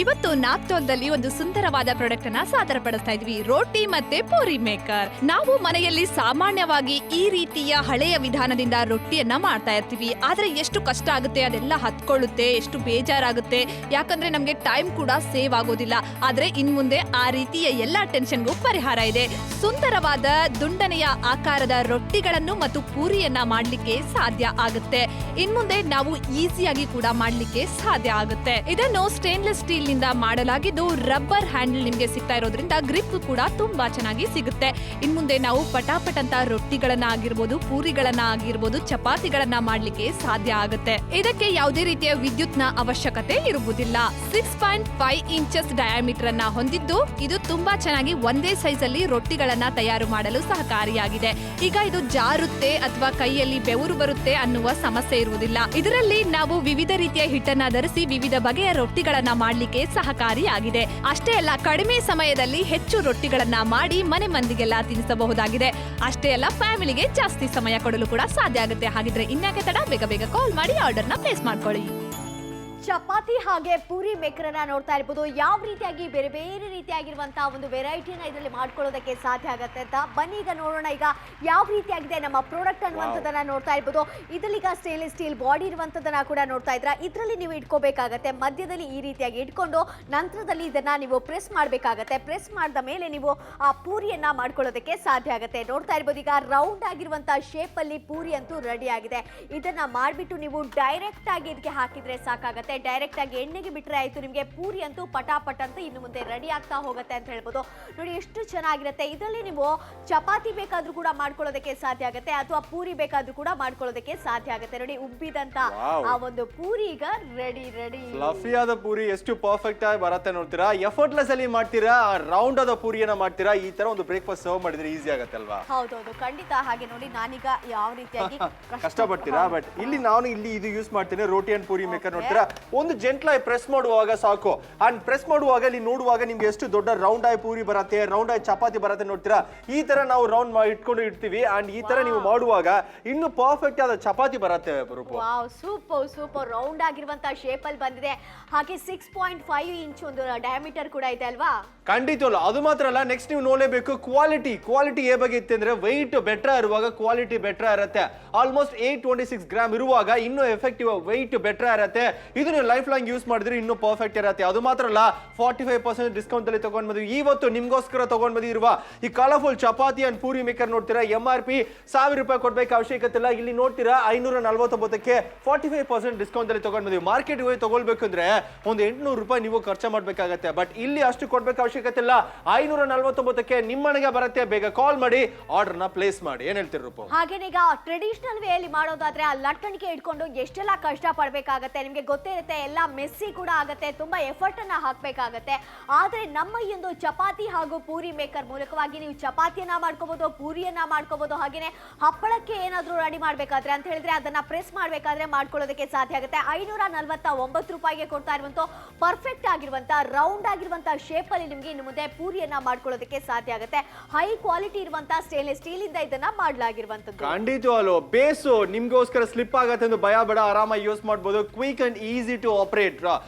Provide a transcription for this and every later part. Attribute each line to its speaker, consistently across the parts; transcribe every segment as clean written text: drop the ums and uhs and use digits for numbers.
Speaker 1: ಇವತ್ತು ನಾಪ್ತೋಲ್ದಲ್ಲಿ ಒಂದು ಸುಂದರವಾದ ಪ್ರಾಡಕ್ಟ್ ಅನ್ನ ಸಾದರಪಡಿಸ್ತಾ ಇದ್ವಿ, ರೋಟಿ ಮತ್ತೆ ಪೂರಿ ಮೇಕರ್. ನಾವು ಮನೆಯಲ್ಲಿ ಸಾಮಾನ್ಯವಾಗಿ ಈ ರೀತಿಯ ಹಳೆಯ ವಿಧಾನದಿಂದ ರೊಟ್ಟಿಯನ್ನ ಮಾಡ್ತಾ ಇರ್ತೀವಿ. ಆದ್ರೆ ಎಷ್ಟು ಕಷ್ಟ ಆಗುತ್ತೆ, ಅದೆಲ್ಲ ಹತ್ಕೊಳ್ಳುತ್ತೆ, ಎಷ್ಟು ಬೇಜಾರಾಗುತ್ತೆ. ಯಾಕಂದ್ರೆ ನಮ್ಗೆ ಟೈಮ್ ಕೂಡ ಸೇವ್ ಆಗೋದಿಲ್ಲ. ಆದ್ರೆ ಇನ್ ಮುಂದೆ ಆ ರೀತಿಯ ಎಲ್ಲಾ ಟೆನ್ಷನ್ಗೂ ಪರಿಹಾರ ಇದೆ. ಸುಂದರವಾದ ದುಂಡನೆಯ ಆಕಾರದ ರೊಟ್ಟಿಗಳನ್ನು ಮತ್ತು ಪೂರಿಯನ್ನ ಮಾಡ್ಲಿಕ್ಕೆ ಸಾಧ್ಯ ಆಗುತ್ತೆ. ಇನ್ ಮುಂದೆ ನಾವು ಈಸಿಯಾಗಿ ಕೂಡ ಮಾಡ್ಲಿಕ್ಕೆ ಸಾಧ್ಯ ಆಗುತ್ತೆ. ಇದನ್ನು ಸ್ಟೇನ್ಲೆಸ್ ಸ್ಟೀಲ್ ನಿಂದ ಮಾಡಲಾಗಿದ್ದು ರಬ್ಬರ್ ಹ್ಯಾಂಡಲ್ ನಿಮ್ಗೆ ಸಿಗ್ತಾ ಇರೋದ್ರಿಂದ ಗ್ರಿಪ್ ಕೂಡ ತುಂಬಾ ಚೆನ್ನಾಗಿ ಸಿಗುತ್ತೆ. ಇನ್ ಮುಂದೆ ನಾವು ಪಟಾಪಟ್ ಅಂತ ರೊಟ್ಟಿಗಳನ್ನ ಆಗಿರ್ಬೋದು, ಪೂರಿಗಳನ್ನ ಆಗಿರ್ಬೋದು, ಚಪಾತಿಗಳನ್ನ ಮಾಡ್ಲಿಕ್ಕೆ ಸಾಧ್ಯ ಆಗುತ್ತೆ. ಇದಕ್ಕೆ ಯಾವುದೇ ರೀತಿಯ ವಿದ್ಯುತ್ ನ ಅವಶ್ಯಕತೆ ಇರುವುದಿಲ್ಲ. 6.5 ಇಂಚಸ್ ಡಯಾಮೀಟರ್ ಅನ್ನ ಹೊಂದಿದ್ದು ಇದು ತುಂಬಾ ಚೆನ್ನಾಗಿ ಒಂದೇ ಸೈಜ್ ಅಲ್ಲಿ ರೊಟ್ಟಿಗಳನ್ನ ತಯಾರು ಮಾಡಲು ಸಹಕಾರಿಯಾಗಿದೆ. ಈಗ ಇದು ಜಾರುತ್ತೆ ಅಥವಾ ಕೈಯಲ್ಲಿ ಬೆವರು ಬರುತ್ತೆ ಅನ್ನುವ ಸಮಸ್ಯೆ ಇರುವುದಿಲ್ಲ. ಇದರಲ್ಲಿ ನಾವು ವಿವಿಧ ರೀತಿಯ ಹಿಟ್ಟನ್ನ ಧರಿಸಿ ವಿವಿಧ ಬಗೆಯ ರೊಟ್ಟಿಗಳನ್ನ ಮಾಡ್ಲಿಕ್ಕೆ ಸಹಕಾರಿಯಾಗಿದೆ. ಅಷ್ಟೇ ಅಲ್ಲ, ಕಡಿಮೆ ಸಮಯದಲ್ಲಿ ಹೆಚ್ಚು ರೊಟ್ಟಿಗಳನ್ನ ಮಾಡಿ ಮನೆ ಮಂದಿಗೆಲ್ಲ ತಿನ್ನಿಸಬಹುದಾಗಿದೆ. ಅಷ್ಟೇ ಅಲ್ಲ, ಫ್ಯಾಮಿಲಿಗೆ ಜಾಸ್ತಿ ಸಮಯ ಕೊಡಲು ಕೂಡ ಸಾಧ್ಯ ಆಗುತ್ತೆ. ಹಾಗಿದ್ರೆ ಇನ್ಯಾಕೆ ತಡ, ಬೇಗ ಬೇಗ ಕಾಲ್ ಮಾಡಿ ಆರ್ಡರ್ನ ಪ್ಲೇಸ್ ಮಾಡ್ಕೊಳ್ಳಿ.
Speaker 2: ಚಪಾತಿ ಹಾಗೆ ಪೂರಿ ಮೇಕರನ್ನ ನೋಡ್ತಾ ಇರ್ಬೋದು. ಯಾವ ರೀತಿಯಾಗಿ ಬೇರೆ ಬೇರೆ ರೀತಿಯಾಗಿರುವಂತಹ ಒಂದು ವೆರೈಟಿನ ಇದರಲ್ಲಿ ಮಾಡ್ಕೊಳ್ಳೋದಕ್ಕೆ ಸಾಧ್ಯ ಆಗುತ್ತೆ ಅಂತ ಬನ್ನಿ ಈಗ ನೋಡೋಣ. ಈಗ ಯಾವ ರೀತಿಯಾಗಿದೆ ನಮ್ಮ ಪ್ರಾಡಕ್ಟ್ ಅನ್ನುವಂಥದ್ದನ್ನ ನೋಡ್ತಾ ಇರ್ಬೋದು. ಇದರಲ್ಲಿ ಈಗ ಸ್ಟೇನ್ಲೆಸ್ ಸ್ಟೀಲ್ ಬಾಡಿ ಇರುವಂಥದ್ದನ್ನ ಕೂಡ ನೋಡ್ತಾ ಇದ್ರ. ಇದರಲ್ಲಿ ನೀವು ಇಟ್ಕೋಬೇಕಾಗತ್ತೆ, ಮಧ್ಯದಲ್ಲಿ ಈ ರೀತಿಯಾಗಿ ಇಟ್ಕೊಂಡು ನಂತರದಲ್ಲಿ ಇದನ್ನ ನೀವು ಪ್ರೆಸ್ ಮಾಡಬೇಕಾಗತ್ತೆ. ಪ್ರೆಸ್ ಮಾಡಿದ ಮೇಲೆ ನೀವು ಆ ಪೂರಿಯನ್ನ ಮಾಡ್ಕೊಳ್ಳೋದಕ್ಕೆ ಸಾಧ್ಯ ಆಗುತ್ತೆ. ನೋಡ್ತಾ ಇರ್ಬೋದು, ಈಗ ರೌಂಡ್ ಆಗಿರುವಂತಹ ಶೇಪ್ ಅಲ್ಲಿ ಪೂರಿ ಅಂತೂ ರೆಡಿ ಆಗಿದೆ. ಇದನ್ನ ಮಾಡಿಬಿಟ್ಟು ನೀವು ಡೈರೆಕ್ಟ್ ಆಗಿ ಇದಕ್ಕೆ ಹಾಕಿದ್ರೆ ಸಾಕಾಗತ್ತೆ. ಡೈರೆಕ್ಟ್ ಆಗಿ ಎಣ್ಣೆಗೆ ಬಿಟ್ರೆ ಆಯ್ತು, ನಿಮಗೆ ಪೂರಿ ಅಂತೂ ಪಟಾಪಟ್ ಅಂತ ಇನ್ನು ಮುಂದೆ ರೆಡಿ ಆಗ್ತಾ ಹೋಗುತ್ತೆ ಅಂತ ಹೇಳ್ಬೋದು. ನೋಡಿ ಎಷ್ಟು ಚೆನ್ನಾಗಿರುತ್ತೆ. ಇದರಲ್ಲಿ ನೀವು ಚಪಾತಿ ಬೇಕಾದ್ರೂ ಕೂಡ ಮಾಡ್ಕೊಳ್ಳೋದಕ್ಕೆ ಸಾಧ್ಯ ಆಗುತ್ತೆ, ಅಥವಾ ಪೂರಿ ಬೇಕಾದ್ರೂ ಕೂಡ ಮಾಡ್ಕೊಳ್ಳೋದಕ್ಕೆ ಸಾಧ್ಯ ಆಗುತ್ತೆ. ನೋಡಿ ಉಬ್ಬಿದಂತ ಆ ಒಂದು ಪೂರಿ ಈಗ ರೆಡಿ
Speaker 3: ಫ್ಲಫಿ ಆದ ಪೂರಿ ಎಷ್ಟು ಪರ್ಫೆಕ್ಟ್ ಆಗಿ ಬರುತ್ತೆ ನೋಡ್ತೀರಾ. ಎಫರ್ಟ್ಲೆಸ್ ಅಲ್ಲಿ ಮಾಡ್ತೀರಾ, ರೌಂಡ್ ಆದ ಪೂರಿಯನ್ನ ಮಾಡ್ತೀರಾ. ಈ ತರ ಒಂದು ಬ್ರೇಕ್ಫಾಸ್ಟ್ ಸರ್ವ್ ಮಾಡಿದ್ರೆ ಈಸಿ ಆಗುತ್ತೆ ಅಲ್ವಾ?
Speaker 2: ಹೌದೌದು, ಖಂಡಿತ. ಹಾಗೆ ನೋಡಿ ನಾನೀಗ ಯಾವ ರೀತಿಯಾಗಿ
Speaker 3: ಕಷ್ಟಪಡ್ತೀರಾ, ಬಟ್ ಇಲ್ಲಿ ನಾನು ಇದು ಯೂಸ್ ಮಾಡ್ತೀನಿ, ರೋಟಿ ಅಂಡ್ ಪೂರಿ ಮೇಕರ್. ನೋಡ್ತೀರಾ, ಒಂದು ಜೆಂಟ್ಲಾಗಿ ಪ್ರೆಸ್ ಮಾಡುವಾಗ ಸಾಕು. ಅಂಡ್ ಪ್ರೆಸ್ ಮಾಡುವಾಗ ಇಲ್ಲಿ ನೋಡುವಾಗ ನಿಮ್ಗೆ ಎಷ್ಟು ದೊಡ್ಡ ರೌಂಡ್ ಆಗಿ ಪೂರಿ ಬರುತ್ತೆ, ರೌಂಡ್ ಆಗಿ ಚಪಾತಿ ಬರುತ್ತೆ ನೋಡ್ತೀರಾ. ಈ ತರ ನಾವು ರೌಂಡ್ ಇಟ್ಕೊಂಡು ಇಡ್ತೀವಿ. ಅಂಡ್ ಈ ತರ ನೀವು ಮಾಡುವಾಗ ಇನ್ನು ಪರ್ಫೆಕ್ಟ್ ಆದ ಚಪಾತಿ ಬರುತ್ತೆ.
Speaker 2: ಸೂಪರ್ ರೌಂಡ್ ಆಗಿರುವಂತಹ ಶೇಪ್ ಅಲ್ಲಿ ಬಂದಿದೆ. ಹಾಗೆ 6.5 ಇಂಚ್ ಒಂದು ಡಯಾಮೀಟರ್ ಕೂಡ ಇದೆ ಅಲ್ವಾ?
Speaker 3: ಖಂಡಿತವಲ್ಲ. ಅದು ಮಾತ್ರ ಅಲ್ಲ, ನೆಕ್ಸ್ಟ್ ನೀವು ನೋಡಲೇಬೇಕು ಕ್ವಾಲಿಟಿ ಏ ಬಗ್ಗೆ ಇತ್ತು ಅಂದ್ರೆ ವೆಯ್ಟ್ ಬೆಟರ್ ಇರುವಾಗ ಕ್ವಾಲಿಟಿ ಬೆಟರ್ ಇರುತ್ತೆ. ಆಲ್ಮೋಸ್ಟ್ 826 ಗ್ರಾಮ್ ಇರುವಾಗ ಇನ್ನೂ ಎಫೆಕ್ಟಿವ್ ವೆಯ್ಟ್ ಬೆಟರ್ ಇರುತ್ತೆ. ಇದು ನೀವು ಲೈಫ್ ಲಾಂಗ್ ಯೂಸ್ ಮಾಡಿದ್ರೆ ಇನ್ನೂ ಪರ್ಫೆಕ್ಟ್ ಇರುತ್ತೆ. ಅದು ಮಾತ್ರ ಅಲ್ಲ, 45% ಡಿಸ್ಕೌಂಟ್ ಅಲ್ಲಿ ತಗೊಂಡ್ ಬಂದ್ವಿ. ಇವತ್ತು ನಿಮ್ಗೋಸ್ಕರ ತಗೊಂಡ್ ಬಂದಿರುವ ಈ colourful chapati and puri maker ನೋಡ್ತೀರಾ, MRP 1000 ರೂಪಾಯಿ ಕೊಡ್ಬೇಕು ಅವಶ್ಯಕತೆ ಇಲ್ಲ. ಇಲ್ಲಿ ನೋಡ್ತೀರಾ 549ಕ್ಕೆ 45% ಡಿಸ್ಕೌಂಟ್ ಅಲ್ಲಿ ತಗೊಂಡ್ ಬಂದ್ವಿ. ಮಾರ್ಕೆಟ್ ಹೋಗಿ ತಗೊಳ್ಬೇಕು ಅಂದ್ರೆ ಒಂದು 800 ರೂಪಾಯಿ ನೀವು ಖರ್ಚು ಮಾಡ್ಬೇಕಾಗತ್ತೆ. ಬಟ್ ಇಲ್ಲಿ ಅಷ್ಟು ಕೊಡ್ಬೇಕು ಅವಶ್ಯಕತೆ ಇಲ್ಲ. 549ಕ್ಕೆ ನಿಮ್ಮ ಮನೆಗೆ ಬರುತ್ತೆ. ಬೇಗ ಕಾಲ್ ಮಾಡಿ ಆರ್ಡರ್ ನ ಪ್ಲೇಸ್ ಮಾಡಿ. ಏನ್ ಹೇಳ್ತೀರಿ ರೂಪ?
Speaker 2: ಹಾಗೇನೆ ಈಗ ಟ್ರೆಡಿಷನಲ್ ವೇ ಅಲ್ಲಿ ಮಾಡೋದಾದ್ರೆ ಆ ಲಟ್ಟಣಿಕೆ ಇಟ್ಕೊಂಡು ಎಷ್ಟೆಲ್ಲ ಕಷ್ಟ ಪಡ್ಬೇಕಾಗತ್ತೆ ನಿಮ್ಗೆ ಗೊತ್ತೇ ಇರುತ್ತೆ. ಎಲ್ಲ ಮೆಸ್ಸಿ ಕೂಡ ಆಗತ್ತೆ, ತುಂಬಾ ಎಫರ್ಟ್ ಅನ್ನ ಹಾಕ್ಬೇಕಾಗತ್ತೆ. ಆದ್ರೆ ನಮ್ಮ ಈ ಒಂದು ಚಪಾತಿ ಹಾಗೂ ಪೂರಿ ಮೇಕರ್ ಮೂಲಕವಾಗಿ ನೀವು ಚಪಾತಿಯನ್ನ ಮಾಡ್ಕೋಬಹುದು, ಪೂರಿಯನ್ನ ಮಾಡ್ಕೋಬಹುದು. ಹಾಗೇನೆ ಹಪ್ಪಳಕ್ಕೆ ಏನಾದ್ರೂ ರೆಡಿ ಮಾಡ್ಬೇಕಾದ್ರೆ ಅಂತ ಹೇಳಿದ್ರೆ ಅದನ್ನ ಪ್ರೆಸ್ ಮಾಡ್ಬೇಕಾದ್ರೆ ಮಾಡ್ಕೊಳ್ಳೋದಕ್ಕೆ ಸಾಧ್ಯ ಆಗುತ್ತೆ. 549 ರೂಪಾಯಿಗೆ ಕೊಡ್ತಾ ಇರುವಂತ ಪರ್ಫೆಕ್ಟ್ ಆಗಿರುವಂತ ರೌಂಡ್ ಆಗಿರುವಂತ ಶೇಪ್ ಅಲ್ಲಿ ನಿಮ್ಗೆ ಇನ್ನು ಮುಂದೆ ಪೂರಿಯನ್ನ ಮಾಡ್ಕೊಳ್ಳೋದಕ್ಕೆ ಸಾಧ್ಯ ಆಗುತ್ತೆ. ಹೈ ಕ್ವಾಲಿಟಿ ಇರುವಂತ ಸ್ಟೇನ್ಲೆಸ್ ಸ್ಟೀಲ್ ಇಂದ ಇದನ್ನ ಮಾಡಲಾಗಿರುವಂತದ್ದು.
Speaker 3: ಖಂಡಿತವಾಗ್ಲೂ ಬೇಸು ನಿಮ್ಗೋಸ್ಕರ ಸ್ಲಿಪ್ ಆಗತ್ತೆ ಎಂದು ಭಯ ಬೇಡ, ಆರಾಮಾಗಿ ಯೂಸ್ ಮಾಡಬಹುದು. Quick and easy to operate.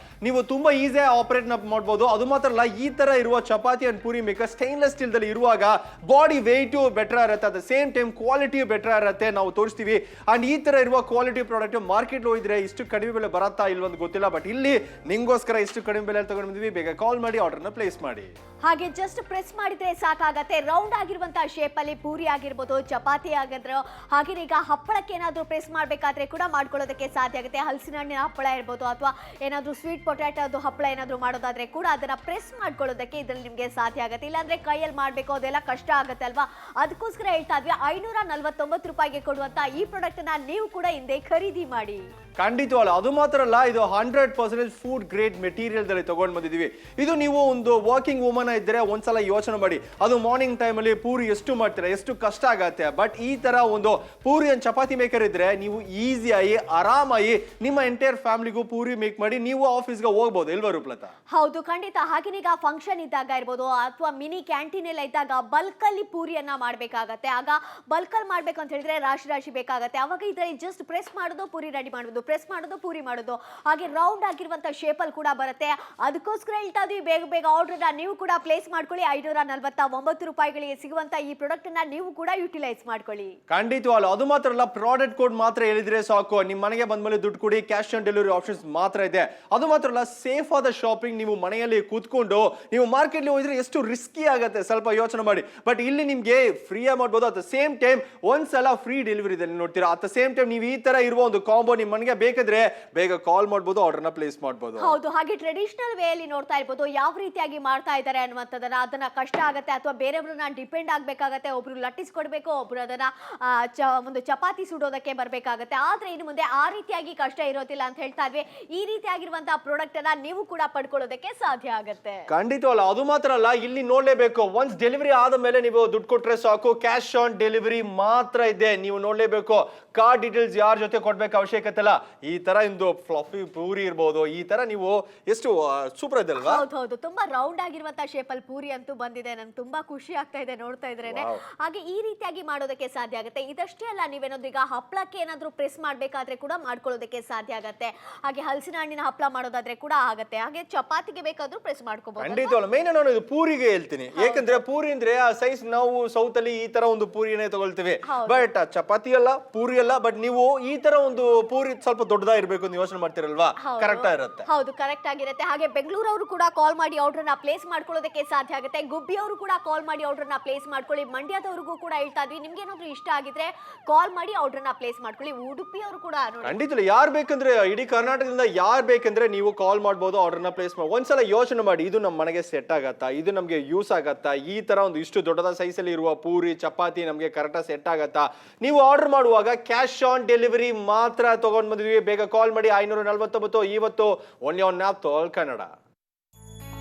Speaker 3: ನೀವು ತುಂಬಾ ಈಸಿಯಾಗಿ ಆಪರೇಟ್ ಮಾಡಬಹುದು. ಅದು ಮಾತ್ರ ಅಲ್ಲ, ಈ ತರ ಇರುವ chapati and puri maker stainless steel ದಲ್ಲಿ ಇರುವಾಗ ಬಾಡಿ ವೆಯ್ಟ್ ಬೆಟರ್ ಇರುತ್ತೆ, at the same time quality better ಇರುತ್ತೆ. ನಾವು ತೋರಿಸ್ತೀವಿ. ಅಂಡ್ ಈ ತರ ಇರುವ ಕ್ವಾಲಿಟಿ ಪ್ರಾಡಕ್ಟ್ ಮಾರ್ಕೆಟ್ ಹೋಗಿದ್ರೆ ಇಷ್ಟು ಕಡಿಮೆ ಬೆಲೆ ಬರತ್ತಾ ಇಲ್ವಂತ ಗೊತ್ತಿಲ್ಲ. ಬಟ್ ಇಲ್ಲಿ ನಿಮ್ಗೋಸ್ಕರ ಇಷ್ಟು ಕಡಿಮೆ ಬೆಲೆ ತಗೊಂಡು ಬಂದ್ವಿ. ಬೇಗ ಕಾಲ್ ಮಾಡಿ ಆರ್ಡರ್ನ ಪ್ಲೇಸ್ ಮಾಡಿ.
Speaker 2: ಹಾಗೆ ಜಸ್ಟ್ ಪ್ರೆಸ್ ಮಾಡಿದ್ರೆ ಸಾಕಾಗತ್ತೆ. ರೌಂಡ್ ಆಗಿರುವಂತಹ ಶೇಪ್ ಅಲ್ಲಿ ಪೂರಿ ಆಗಿರ್ಬೋದು, ಚಪಾತಿ ಆಗಿದ್ರು, ಹಾಗೆ ಈಗ ಹಪ್ಪಳಕ್ಕೆ ಏನಾದ್ರೂ ಪ್ರೆಸ್ ಮಾಡ್ಬೇಕಾದ್ರೆ ಕೂಡ ಮಾಡ್ಕೊಳ್ಳೋದಕ್ಕೆ ಸಾಧ್ಯ ಆಗುತ್ತೆ. ಹಲಸಿನ ಹಣ್ಣಿನ ಹಪ್ಪಳ ಇರ್ಬೋದು, ಅಥವಾ ಏನಾದ್ರೂ ಸ್ವೀಟ್ ಪೊಟ್ಯಾಟೋದು ಹಪ್ಪಳ ಏನಾದ್ರೂ ಮಾಡೋದಾದ್ರೆ ಕೂಡ ಅದನ್ನ ಪ್ರೆಸ್ ಮಾಡ್ಕೊಳ್ಳೋದಕ್ಕೆ ಇದ್ರಲ್ಲಿ ನಿಮ್ಗೆ ಸಾಧ್ಯ ಆಗುತ್ತೆ. ಇಲ್ಲಾಂದ್ರೆ ಕೈಯಲ್ಲಿ ಮಾಡ್ಬೇಕು, ಅದೆಲ್ಲ ಕಷ್ಟ ಆಗುತ್ತೆ ಅಲ್ವಾ? ಅದಕ್ಕೋಸ್ಕರ ಹೇಳ್ತಾ ಇದ್ವಿ 549 ರೂಪಾಯಿಗೆ ಕೊಡುವಂತ ಈ ಪ್ರಾಡಕ್ಟ್ ಅನ್ನ ನೀವು ಕೂಡ ಹಿಂದೆ ಖರೀದಿ ಮಾಡಿ.
Speaker 3: ಖಂಡಿತವಲ್ಲ. ಅದು ಮಾತ್ರ ಅಲ್ಲ, ಇದು 100% ಫುಡ್ ಗ್ರೇಡ್ ಮೆಟೀರಿಯಲ್ ದಲ್ಲಿ ತಗೊಂಡು ಬಂದಿದ್ದೀವಿ. ಇದು ನೀವು ಒಂದು ವರ್ಕಿಂಗ್ ವುಮನ್ ಇದ್ರೆ ಒಂದ್ಸಲ ಯೋಚನೆ ಮಾಡಿ, ಅದು ಮಾರ್ನಿಂಗ್ ಟೈಮ್ ಅಲ್ಲಿ ಪೂರಿ ಎಷ್ಟು ಮಾಡ್ತೀರಾ, ಎಷ್ಟು ಕಷ್ಟ ಆಗತ್ತೆ. ಬಟ್ ಈ ತರ ಒಂದು ಪೂರಿ ಅಂಡ್ ಚಪಾತಿ ಮೇಕರ್ ಇದ್ರೆ ನೀವು ಈಸಿಯಾಗಿ ಆರಾಮಾಗಿ ನಿಮ್ಮ ಎಂಟೈರ್ ಫ್ಯಾಮಿಲಿಗೂ ಪೂರಿ ಮೇಕ್ ಮಾಡಿ ನೀವು ಆಫೀಸ್ಗೆ ಹೋಗ್ಬೋದು. ಇಲ್ವಾ ರೂಪ್ಲತಾ?
Speaker 2: ಹೌದು, ಖಂಡಿತ. ಹಾಗೆ ಈಗ ಫಂಕ್ಷನ್ ಇದ್ದಾಗ ಇರ್ಬೋದು, ಅಥವಾ ಮಿನಿ ಕ್ಯಾಂಟೀನ್ ಎಲ್ಲ ಇದ್ದಾಗ ಬಲ್ಕ್ ಅಲ್ಲಿ ಪೂರಿಯನ್ನ ಮಾಡ್ಬೇಕಾಗತ್ತೆ. ಆಗ ಬಲ್ಕ್ ಅಲ್ಲಿ ಮಾಡ್ಬೇಕು ಅಂತ ಹೇಳಿದ್ರೆ ರಾಶಿ ರಾಶಿ ಬೇಕಾಗತ್ತೆ. ಅವಾಗ ಇದ್ರಲ್ಲಿ ಜಸ್ಟ್ ಪ್ರೆಸ್ ಮಾಡೋದು, ಪೂರಿ ರೆಡಿ ಮಾಡೋದು. ಪ್ರೆಸ್ ಮಾಡೋದು ಪೂರಿ ಮಾಡೋದು. ಹಾಗೆ ರೌಂಡ್ ಆಗಿರುವಂತ ಶೇಪ್ ಅಲ್ಲಿ ಕೂಡ ಬರುತ್ತೆ. ಅದಕ್ಕೋಸ್ಕರ ಹೇಳ್ತಾ ಇದ್ವಿ ಬೇಗ ಬೇಗ ಆರ್ಡರ್ ನೀವು ಕೂಡ ಪ್ಲೇಸ್ ಮಾಡ್ಕೊಳ್ಳಿ. 549 ರೂಪಾಯಿಗಳಿಗೆ ಸಿಗುವಂತ ಈ ಪ್ರಾಡಕ್ಟ್ ಅನ್ನ ನೀವು ಕೂಡ ಯುಟಿಲೈಸ್ ಮಾಡ್ಕೊಳ್ಳಿ.
Speaker 3: ಖಂಡಿತವಾಗ್ಲು ಅದು ಮಾತ್ರ ಅಲ್ಲ, ಪ್ರಾಡಕ್ಟ್ ಕೋಡ್ ಮಾತ್ರ ಹೇಳಿದ್ರೆ ಸಾಕು, ನಿಮ್ಮ ಮನೆಗೆ ಬಂದ್ಮೇಲೆ ದುಡ್ಡು ಕೊಡಿ, ಕ್ಯಾಶ್ ಆನ್ ಡೆಲಿವರಿ ಆಪ್ಷನ್ಸ್ ಮಾತ್ರ ಇದೆ. ಅದು ಮಾತ್ರ ಅಲ್ಲ, ಸೇಫ್ ಆದ ಶಾಪಿಂಗ್ ನೀವು ಮನೆಯಲ್ಲಿ ಕೂತ್ಕೊಂಡು ನೀವು ಮಾರ್ಕೆಟ್ ಹೋದ್ರೆ ಎಷ್ಟು ರಿಸ್ಕಿ ಆಗುತ್ತೆ ಸ್ವಲ್ಪ ಯೋಚನೆ ಮಾಡಿ. ಬಟ್ ಇಲ್ಲಿ ನಿಮ್ಗೆ ಫ್ರೀ ಮಾಡ್ಬೋದು. ಅಟ್ ದ ಸೇಮ್ ಟೈಮ್ ಒಂದ್ಸಲ ಫ್ರೀ ಡೆಲಿವರಿ ಇದೆ ನೋಡ್ತೀರಾ. ಅಟ್ ದ ಸೇಮ್ ಟೈಮ್ ನೀವು ಈ ತರ ಇರುವ ಒಂದು ಕಾಂಬೋ ನಿಮ್ಮ ಮನೆಗೆ ಬೇಕಿದ್ರೆ ಬೇಗ ಕಾಲ್ ಮಾಡ್ಬೋದು, ಆರ್ಡರ್ ನ ಪ್ಲೇಸ್ ಮಾಡ್ಬೋದು.
Speaker 2: ಹೌದು, ಹಾಗೆ ಟ್ರೆಡಿಷನಲ್ ವೇ ಅಲ್ಲಿ ನೋಡ್ತಾ ಇರ್ಬೋದು ಯಾವ ರೀತಿಯಾಗಿ ಮಾಡ್ತಾ ಇದ್ದಾರೆ ಅನ್ನುವಂಥದ್ದನ್ನ. ಅದನ್ನ ಕಷ್ಟ ಆಗುತ್ತೆ ಅಥವಾ ಬೇರೆಯವ್ರನ್ನ ಡಿಪೆಂಡ್ ಆಗ್ಬೇಕಾಗತ್ತೆ. ಒಬ್ರು ಲಟ್ಟಿಸ್ಕೊಡ್ಬೇಕು, ಒಬ್ರು ಅದನ್ನ ಒಂದು ಚಪಾತಿ ಸುಡೋದಕ್ಕೆ ಬರ್ಬೇಕಾಗತ್ತೆ. ಆದ್ರೆ ಇನ್ನು ಮುಂದೆ ಆ ರೀತಿಯಾಗಿ ಕಷ್ಟ ಇರೋದಿಲ್ಲ ಅಂತ ಹೇಳ್ತಾ ಇದ್ವಿ. ಈ ರೀತಿಯಾಗಿರುವಂತಹ ಪ್ರಾಡಕ್ಟ್ ಅನ್ನ ನೀವು ಕೂಡ ಪಡ್ಕೊಳ್ಳೋದಕ್ಕೆ ಸಾಧ್ಯ ಆಗುತ್ತೆ.
Speaker 3: ಖಂಡಿತವಲ್ಲ. ಅದು ಮಾತ್ರ ಅಲ್ಲ, ಇಲ್ಲಿ ನೋಡ್ಲೇಬೇಕು, ಒನ್ಸ್ ಡೆಲಿವರಿ ಆದ ಮೇಲೆ ನೀವು ದುಡ್ಡು ಕೊಟ್ರೆ ಸಾಕು, ಕ್ಯಾಶ್ ಆನ್ ಡೆಲಿವರಿ ಮಾತ್ರ ಇದೆ. ನೀವು ನೋಡ್ಲೇಬೇಕು, ಕಾರ್ಡ್ ಡೀಟೇಲ್ಸ್ ಯಾರ ಜೊತೆ ಕೊಡ್ಬೇಕು ಅವಶ್ಯಕತೆ ಇಲ್ಲ. ಈ ತರ ಒಂದು ಫ್ಲಫಿ ಪೂರಿ ಇರ್ಬೋದು, ಈ ತರ ನೀವು ಎಷ್ಟು ಸೂಪರ್ ಇದೆ ಅಲ್ವಾ?
Speaker 2: ಹೌದು, ತುಂಬಾ ರೌಂಡ್ ಆಗಿರುವಂತಹ ಶೇಪ್ ಅಲ್ಲಿ ಪೂರಿ ಅಂತೂ ಬಂದಿದೆ. ನನ್ಗೆ ತುಂಬಾ ಖುಷಿ ಆಗ್ತಾ ಇದೆ ನೋಡ್ತಾ ಇದ್ರೇನೆ. ಹಾಗೆ ಈ ರೀತಿಯಾಗಿ ಮಾಡೋದಕ್ಕೆ ಸಾಧ್ಯ ಆಗುತ್ತೆ. ಇದಷ್ಟೇ ಅಲ್ಲ, ನೀವೇನಾದ್ರೂ ಈಗ ಹಪ್ಪಳಕ್ಕೆ ಏನಾದ್ರೂ ಪ್ರೆಸ್ ಮಾಡ್ಬೇಕಾದ್ರೆ ಕೂಡ ಮಾಡ್ಕೊಳ್ಳೋದಕ್ಕೆ ಸಾಧ್ಯ ಆಗತ್ತೆ. ಹಾಗೆ ಹಲಸಿನ ಹಣ್ಣಿನ ಹಪ್ಪಳ ಮಾಡೋದಾದ್ರೆ ಕೂಡ ಆಗತ್ತೆ. ಹಾಗೆ ಚಪಾತಿಗೆ ಬೇಕಾದ್ರೂ ಪ್ರೆಸ್ ಮಾಡ್ಕೋಬಹುದು.
Speaker 3: ಖಂಡಿತವಲ್ಲ. ಮೇನ್ ನಾನು ಇದು ಪೂರಿಗೆ ಹೇಳ್ತೀನಿ, ಯಾಕಂದ್ರೆ ಪೂರಿ ಅಂದ್ರೆ ಆ ಸೈಜ್ ನಾವು ಸೌತ್ ಅಲ್ಲಿ ಈ ತರ ಒಂದು ಪೂರಿನೇ ತಗೊಳ್ತೀವಿ. ಬಟ್ ಚಪಾತಿ ಅಲ್ಲ, ಪೂರಿ ಅಲ್ಲ. ಬಟ್ ನೀವು ಈ ತರ ಒಂದು ಪೂರಿ ಸ್ವಲ್ಪ ದೊಡ್ಡದಾ ಇರ್ಬೇಕು ಅಂತ ಯೋಚನೆ ಮಾಡ್ತಿರಲ್ವಾ, ಕರೆಕ್ಟ್ ಆಗಿರುತ್ತೆ.
Speaker 2: ಹೌದು, ಕರೆಕ್ಟ್ ಆಗಿರುತ್ತೆ. ಹಾಗೆ ಬೆಂಗಳೂರವರು ಕೂಡ ಕಾಲ್ ಮಾಡಿ ಆರ್ಡರ್ ನ ಪ್ಲೇಸ್ ಮಾಡ್ಕೊಳ್ಳೋದಕ್ಕೆ ಸಾಧ್ಯ ಆಗುತ್ತೆ. ಗುಬ್ಬಿ ಅವರು ಕೂಡ ಕಾಲ್ ಮಾಡಿ ಆರ್ಡರ್ ನ ಪ್ಲೇಸ್ ಮಾಡ್ಕೊಳ್ಳಿ. ಮಂಡ್ಯದವರಿಗೂ ಕೂಡ ಹೇಳ್ತಾ ಇದ್ವಿ, ನಿಮ್ಗೆ ಏನಾದ್ರು ಇಷ್ಟ ಆಗಿದ್ರೆ ಕಾಲ್ ಮಾಡಿ ಆರ್ಡರ್ ನ ಪ್ಲೇಸ್ ಮಾಡ್ಕೊಳ್ಳಿ. ಉಡುಪಿ ಅವರು ಕೂಡ
Speaker 3: ಖಂಡಿತ ಯಾರು ಬೇಕಂದ್ರೆ ಇಡೀ ಕರ್ನಾಟಕದಿಂದ ಯಾರು ಬೇಕಂದ್ರೆ ನೀವು ಕಾಲ್ ಮಾಡ್ಬೋದು, ಆರ್ಡರ್ ನ ಪ್ಲೇಸ್ ಮಾಡಿ. ಒಂದ್ಸಲ ಯೋಚನೆ ಮಾಡಿ, ಇದು ನಮ್ಮ ಮನೆಗೆ ಸೆಟ್ ಆಗತ್ತಾ, ಇದು ನಮ್ಗೆ ಯೂಸ್ ಆಗತ್ತಾ, ಈ ತರ ಒಂದು ಇಷ್ಟು ದೊಡ್ಡದ ಸೈಜ್ ಅಲ್ಲಿ ಇರುವ ಪೂರಿ ಚಪಾತಿ ನಮ್ಗೆ ಕರೆಕ್ಟ್ ಸೆಟ್ ಆಗತ್ತಾ. ನೀವು ಆರ್ಡರ್ ಮಾಡುವಾಗ ಕ್ಯಾಶ್ ಆನ್ ಡೆಲಿವರಿ ಮಾತ್ರ ತಗೊಂಡ್ ಬಂದಿದ್ವಿ. ಬೇಗ ಕಾಲ್ ಮಾಡಿ. 549 ಇವತ್ತು ಓನ್ಲಿ ಆನ್ ನ್ಯಾಪ್ತೋಲ್ ಕನ್ನಡ.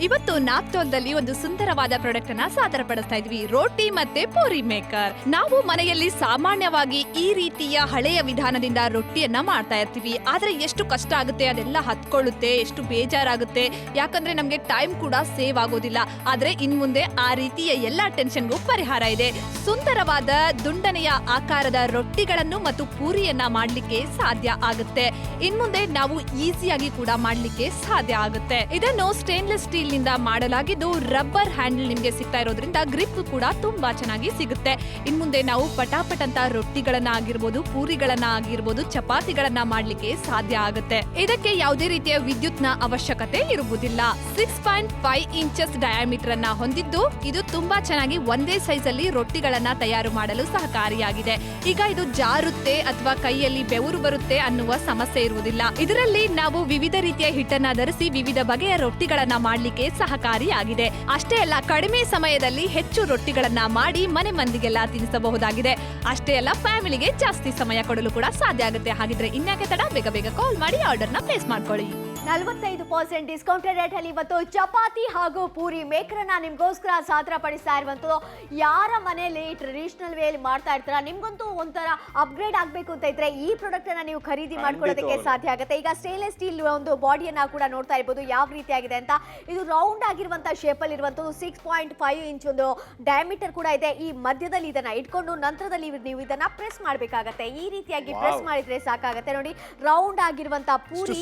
Speaker 1: ಇವತ್ತು ನಾಪ್ತೋಲ್ದಲ್ಲಿ ಒಂದು ಸುಂದರವಾದ ಪ್ರಾಡಕ್ಟ್ ಅನ್ನ ಸಾದರಪಡಿಸ್ತಾ ಇದ್ವಿ, ರೋಟಿ ಮತ್ತೆ ಪೂರಿ ಮೇಕರ್. ನಾವು ಮನೆಯಲ್ಲಿ ಸಾಮಾನ್ಯವಾಗಿ ಈ ರೀತಿಯ ಹಳೆಯ ವಿಧಾನದಿಂದ ರೊಟ್ಟಿಯನ್ನ ಮಾಡ್ತಾ ಇರ್ತೀವಿ. ಆದ್ರೆ ಎಷ್ಟು ಕಷ್ಟ ಆಗುತ್ತೆ, ಅದೆಲ್ಲ ಹತ್ಕೊಳ್ಳುತ್ತೆ, ಎಷ್ಟು ಬೇಜಾರಾಗುತ್ತೆ. ಯಾಕಂದ್ರೆ ನಮ್ಗೆ ಟೈಮ್ ಕೂಡ ಸೇವ್ ಆಗೋದಿಲ್ಲ. ಆದ್ರೆ ಇನ್ ಮುಂದೆ ಆ ರೀತಿಯ ಎಲ್ಲಾ ಟೆನ್ಷನ್ಗೂ ಪರಿಹಾರ ಇದೆ. ಸುಂದರವಾದ ದುಂಡನೆಯ ಆಕಾರದ ರೊಟ್ಟಿಗಳನ್ನು ಮತ್ತು ಪೂರಿಯನ್ನ ಮಾಡ್ಲಿಕ್ಕೆ ಸಾಧ್ಯ ಆಗುತ್ತೆ. ಇನ್ ಮುಂದೆ ನಾವು ಈಸಿಯಾಗಿ ಕೂಡ ಮಾಡ್ಲಿಕ್ಕೆ ಸಾಧ್ಯ ಆಗುತ್ತೆ. ಇದನ್ನು ಸ್ಟೇನ್ಲೆಸ್ ಸ್ಟೀಲ್ ನಿಂದ ಮಾಡಲಾಗಿದ್ದು ರಬ್ಬರ್ ಹ್ಯಾಂಡಲ್ ನಿಮ್ಗೆ ಸಿಗ್ತಾ ಇರೋದ್ರಿಂದ ಗ್ರಿಪ್ ಕೂಡ ತುಂಬಾ ಚೆನ್ನಾಗಿ ಸಿಗುತ್ತೆ. ಇನ್ ಮುಂದೆ ನಾವು ಪಟಾಪಟ್ ಅಂತ ರೊಟ್ಟಿಗಳನ್ನ ಆಗಿರ್ಬೋದು, ಪೂರಿಗಳನ್ನ ಆಗಿರ್ಬೋದು, ಚಪಾತಿಗಳನ್ನ ಮಾಡ್ಲಿಕ್ಕೆ ಸಾಧ್ಯ ಆಗುತ್ತೆ. ಇದಕ್ಕೆ ಯಾವುದೇ ರೀತಿಯ ವಿದ್ಯುತ್ ನ ಅವಶ್ಯಕತೆ ಇರುವುದಿಲ್ಲ. 6.5 ಇಂಚಸ್ ಡಯಾಮೀಟರ್ ಅನ್ನ ಹೊಂದಿದ್ದು ಇದು ತುಂಬಾ ಚೆನ್ನಾಗಿ ಒಂದೇ ಸೈಜ್ ಅಲ್ಲಿ ರೊಟ್ಟಿಗಳನ್ನ ತಯಾರು ಮಾಡಲು ಸಹಕಾರಿಯಾಗಿದೆ. ಈಗ ಇದು ಜಾರುತ್ತೆ ಅಥವಾ ಕೈಯಲ್ಲಿ ಬೆವರು ಬರುತ್ತೆ ಅನ್ನುವ ಸಮಸ್ಯೆ ಇರುವುದಿಲ್ಲ. ಇದರಲ್ಲಿ ನಾವು ವಿವಿಧ ರೀತಿಯ ಹಿಟ್ಟನ್ನ ಧರಿಸಿ ವಿವಿಧ ಬಗೆಯ ರೊಟ್ಟಿಗಳನ್ನ ಮಾಡ್ಲಿಕ್ಕೆ ಸಹಕಾರಿಯಾಗಿದೆ. ಅಷ್ಟೇ ಅಲ್ಲ, ಕಡಿಮೆ ಸಮಯದಲ್ಲಿ ಹೆಚ್ಚು ರೊಟ್ಟಿಗಳನ್ನ ಮಾಡಿ ಮನೆ ಮಂದಿಗೆಲ್ಲ ತಿನ್ನಿಸಬಹುದಾಗಿದೆ. ಅಷ್ಟೇ ಅಲ್ಲ, ಫ್ಯಾಮಿಲಿಗೆ ಜಾಸ್ತಿ ಸಮಯ ಕೊಡಲು ಕೂಡ ಸಾಧ್ಯ ಆಗುತ್ತೆ. ಹಾಗಿದ್ರೆ ಇನ್ಯಾಕೆ ತಡ, ಬೇಗ ಬೇಗ ಕಾಲ್ ಮಾಡಿ ಆರ್ಡರ್ ನ ಪ್ಲೇಸ್ ಮಾಡ್ಕೊಳ್ಳಿ.
Speaker 2: 45% ಡಿಸ್ಕೌಂಟೆಡ್ ರೇಟ್ ಅಲ್ಲಿ ಇವತ್ತು ಚಪಾತಿ ಹಾಗೂ ಪೂರಿ ಮೇಕರ್ ಅನ್ನ ನಿಮ್ಗೋಸ್ಕರ ಸಾದರ ಪಡಿಸ್ತಾ ಇರುವಂತದ್ದು. ಯಾರ ಮನೆಯಲ್ಲಿ ಟ್ರೆಡಿಷನಲ್ ವೇ ಅಲ್ಲಿ ಮಾಡ್ತಾ ಇರ್ತಾರ, ನಿಮ್ಗಂತೂ ಒಂಥರ ಅಪ್ಗ್ರೇಡ್ ಆಗ್ಬೇಕು ಅಂತ ಇದ್ರೆ ಈ ಪ್ರಾಡಕ್ಟ್ ಅನ್ನ ನೀವು ಖರೀದಿ ಮಾಡ್ಕೊಳ್ಳೋದಕ್ಕೆ ಸಾಧ್ಯ ಆಗುತ್ತೆ. ಈಗ ಸ್ಟೇನ್ಲೆಸ್ ಸ್ಟೀಲ್ ಒಂದು ಬಾಡಿಯನ್ನ ಕೂಡ ನೋಡ್ತಾ ಇರ್ಬೋದು ಯಾವ ರೀತಿಯಾಗಿದೆ ಅಂತ. ಇದು ರೌಂಡ್ ಆಗಿರುವಂತಹ ಶೇಪ್ ಅಲ್ಲಿ ಇರುವಂತದ್ದು. 6.5 ಇಂಚ್ ಒಂದು ಡಯಾಮೀಟರ್ ಕೂಡ ಇದೆ. ಈ ಮಧ್ಯದಲ್ಲಿ ಇದನ್ನ ಇಟ್ಕೊಂಡು ನಂತರದಲ್ಲಿ ನೀವು ಇದನ್ನ ಪ್ರೆಸ್ ಮಾಡ್ಬೇಕಾಗತ್ತೆ. ಈ ರೀತಿಯಾಗಿ ಪ್ರೆಸ್ ಮಾಡಿದ್ರೆ ಸಾಕಾಗತ್ತೆ. ನೋಡಿ, ರೌಂಡ್ ಆಗಿರುವಂತಹ ಪೂರಿ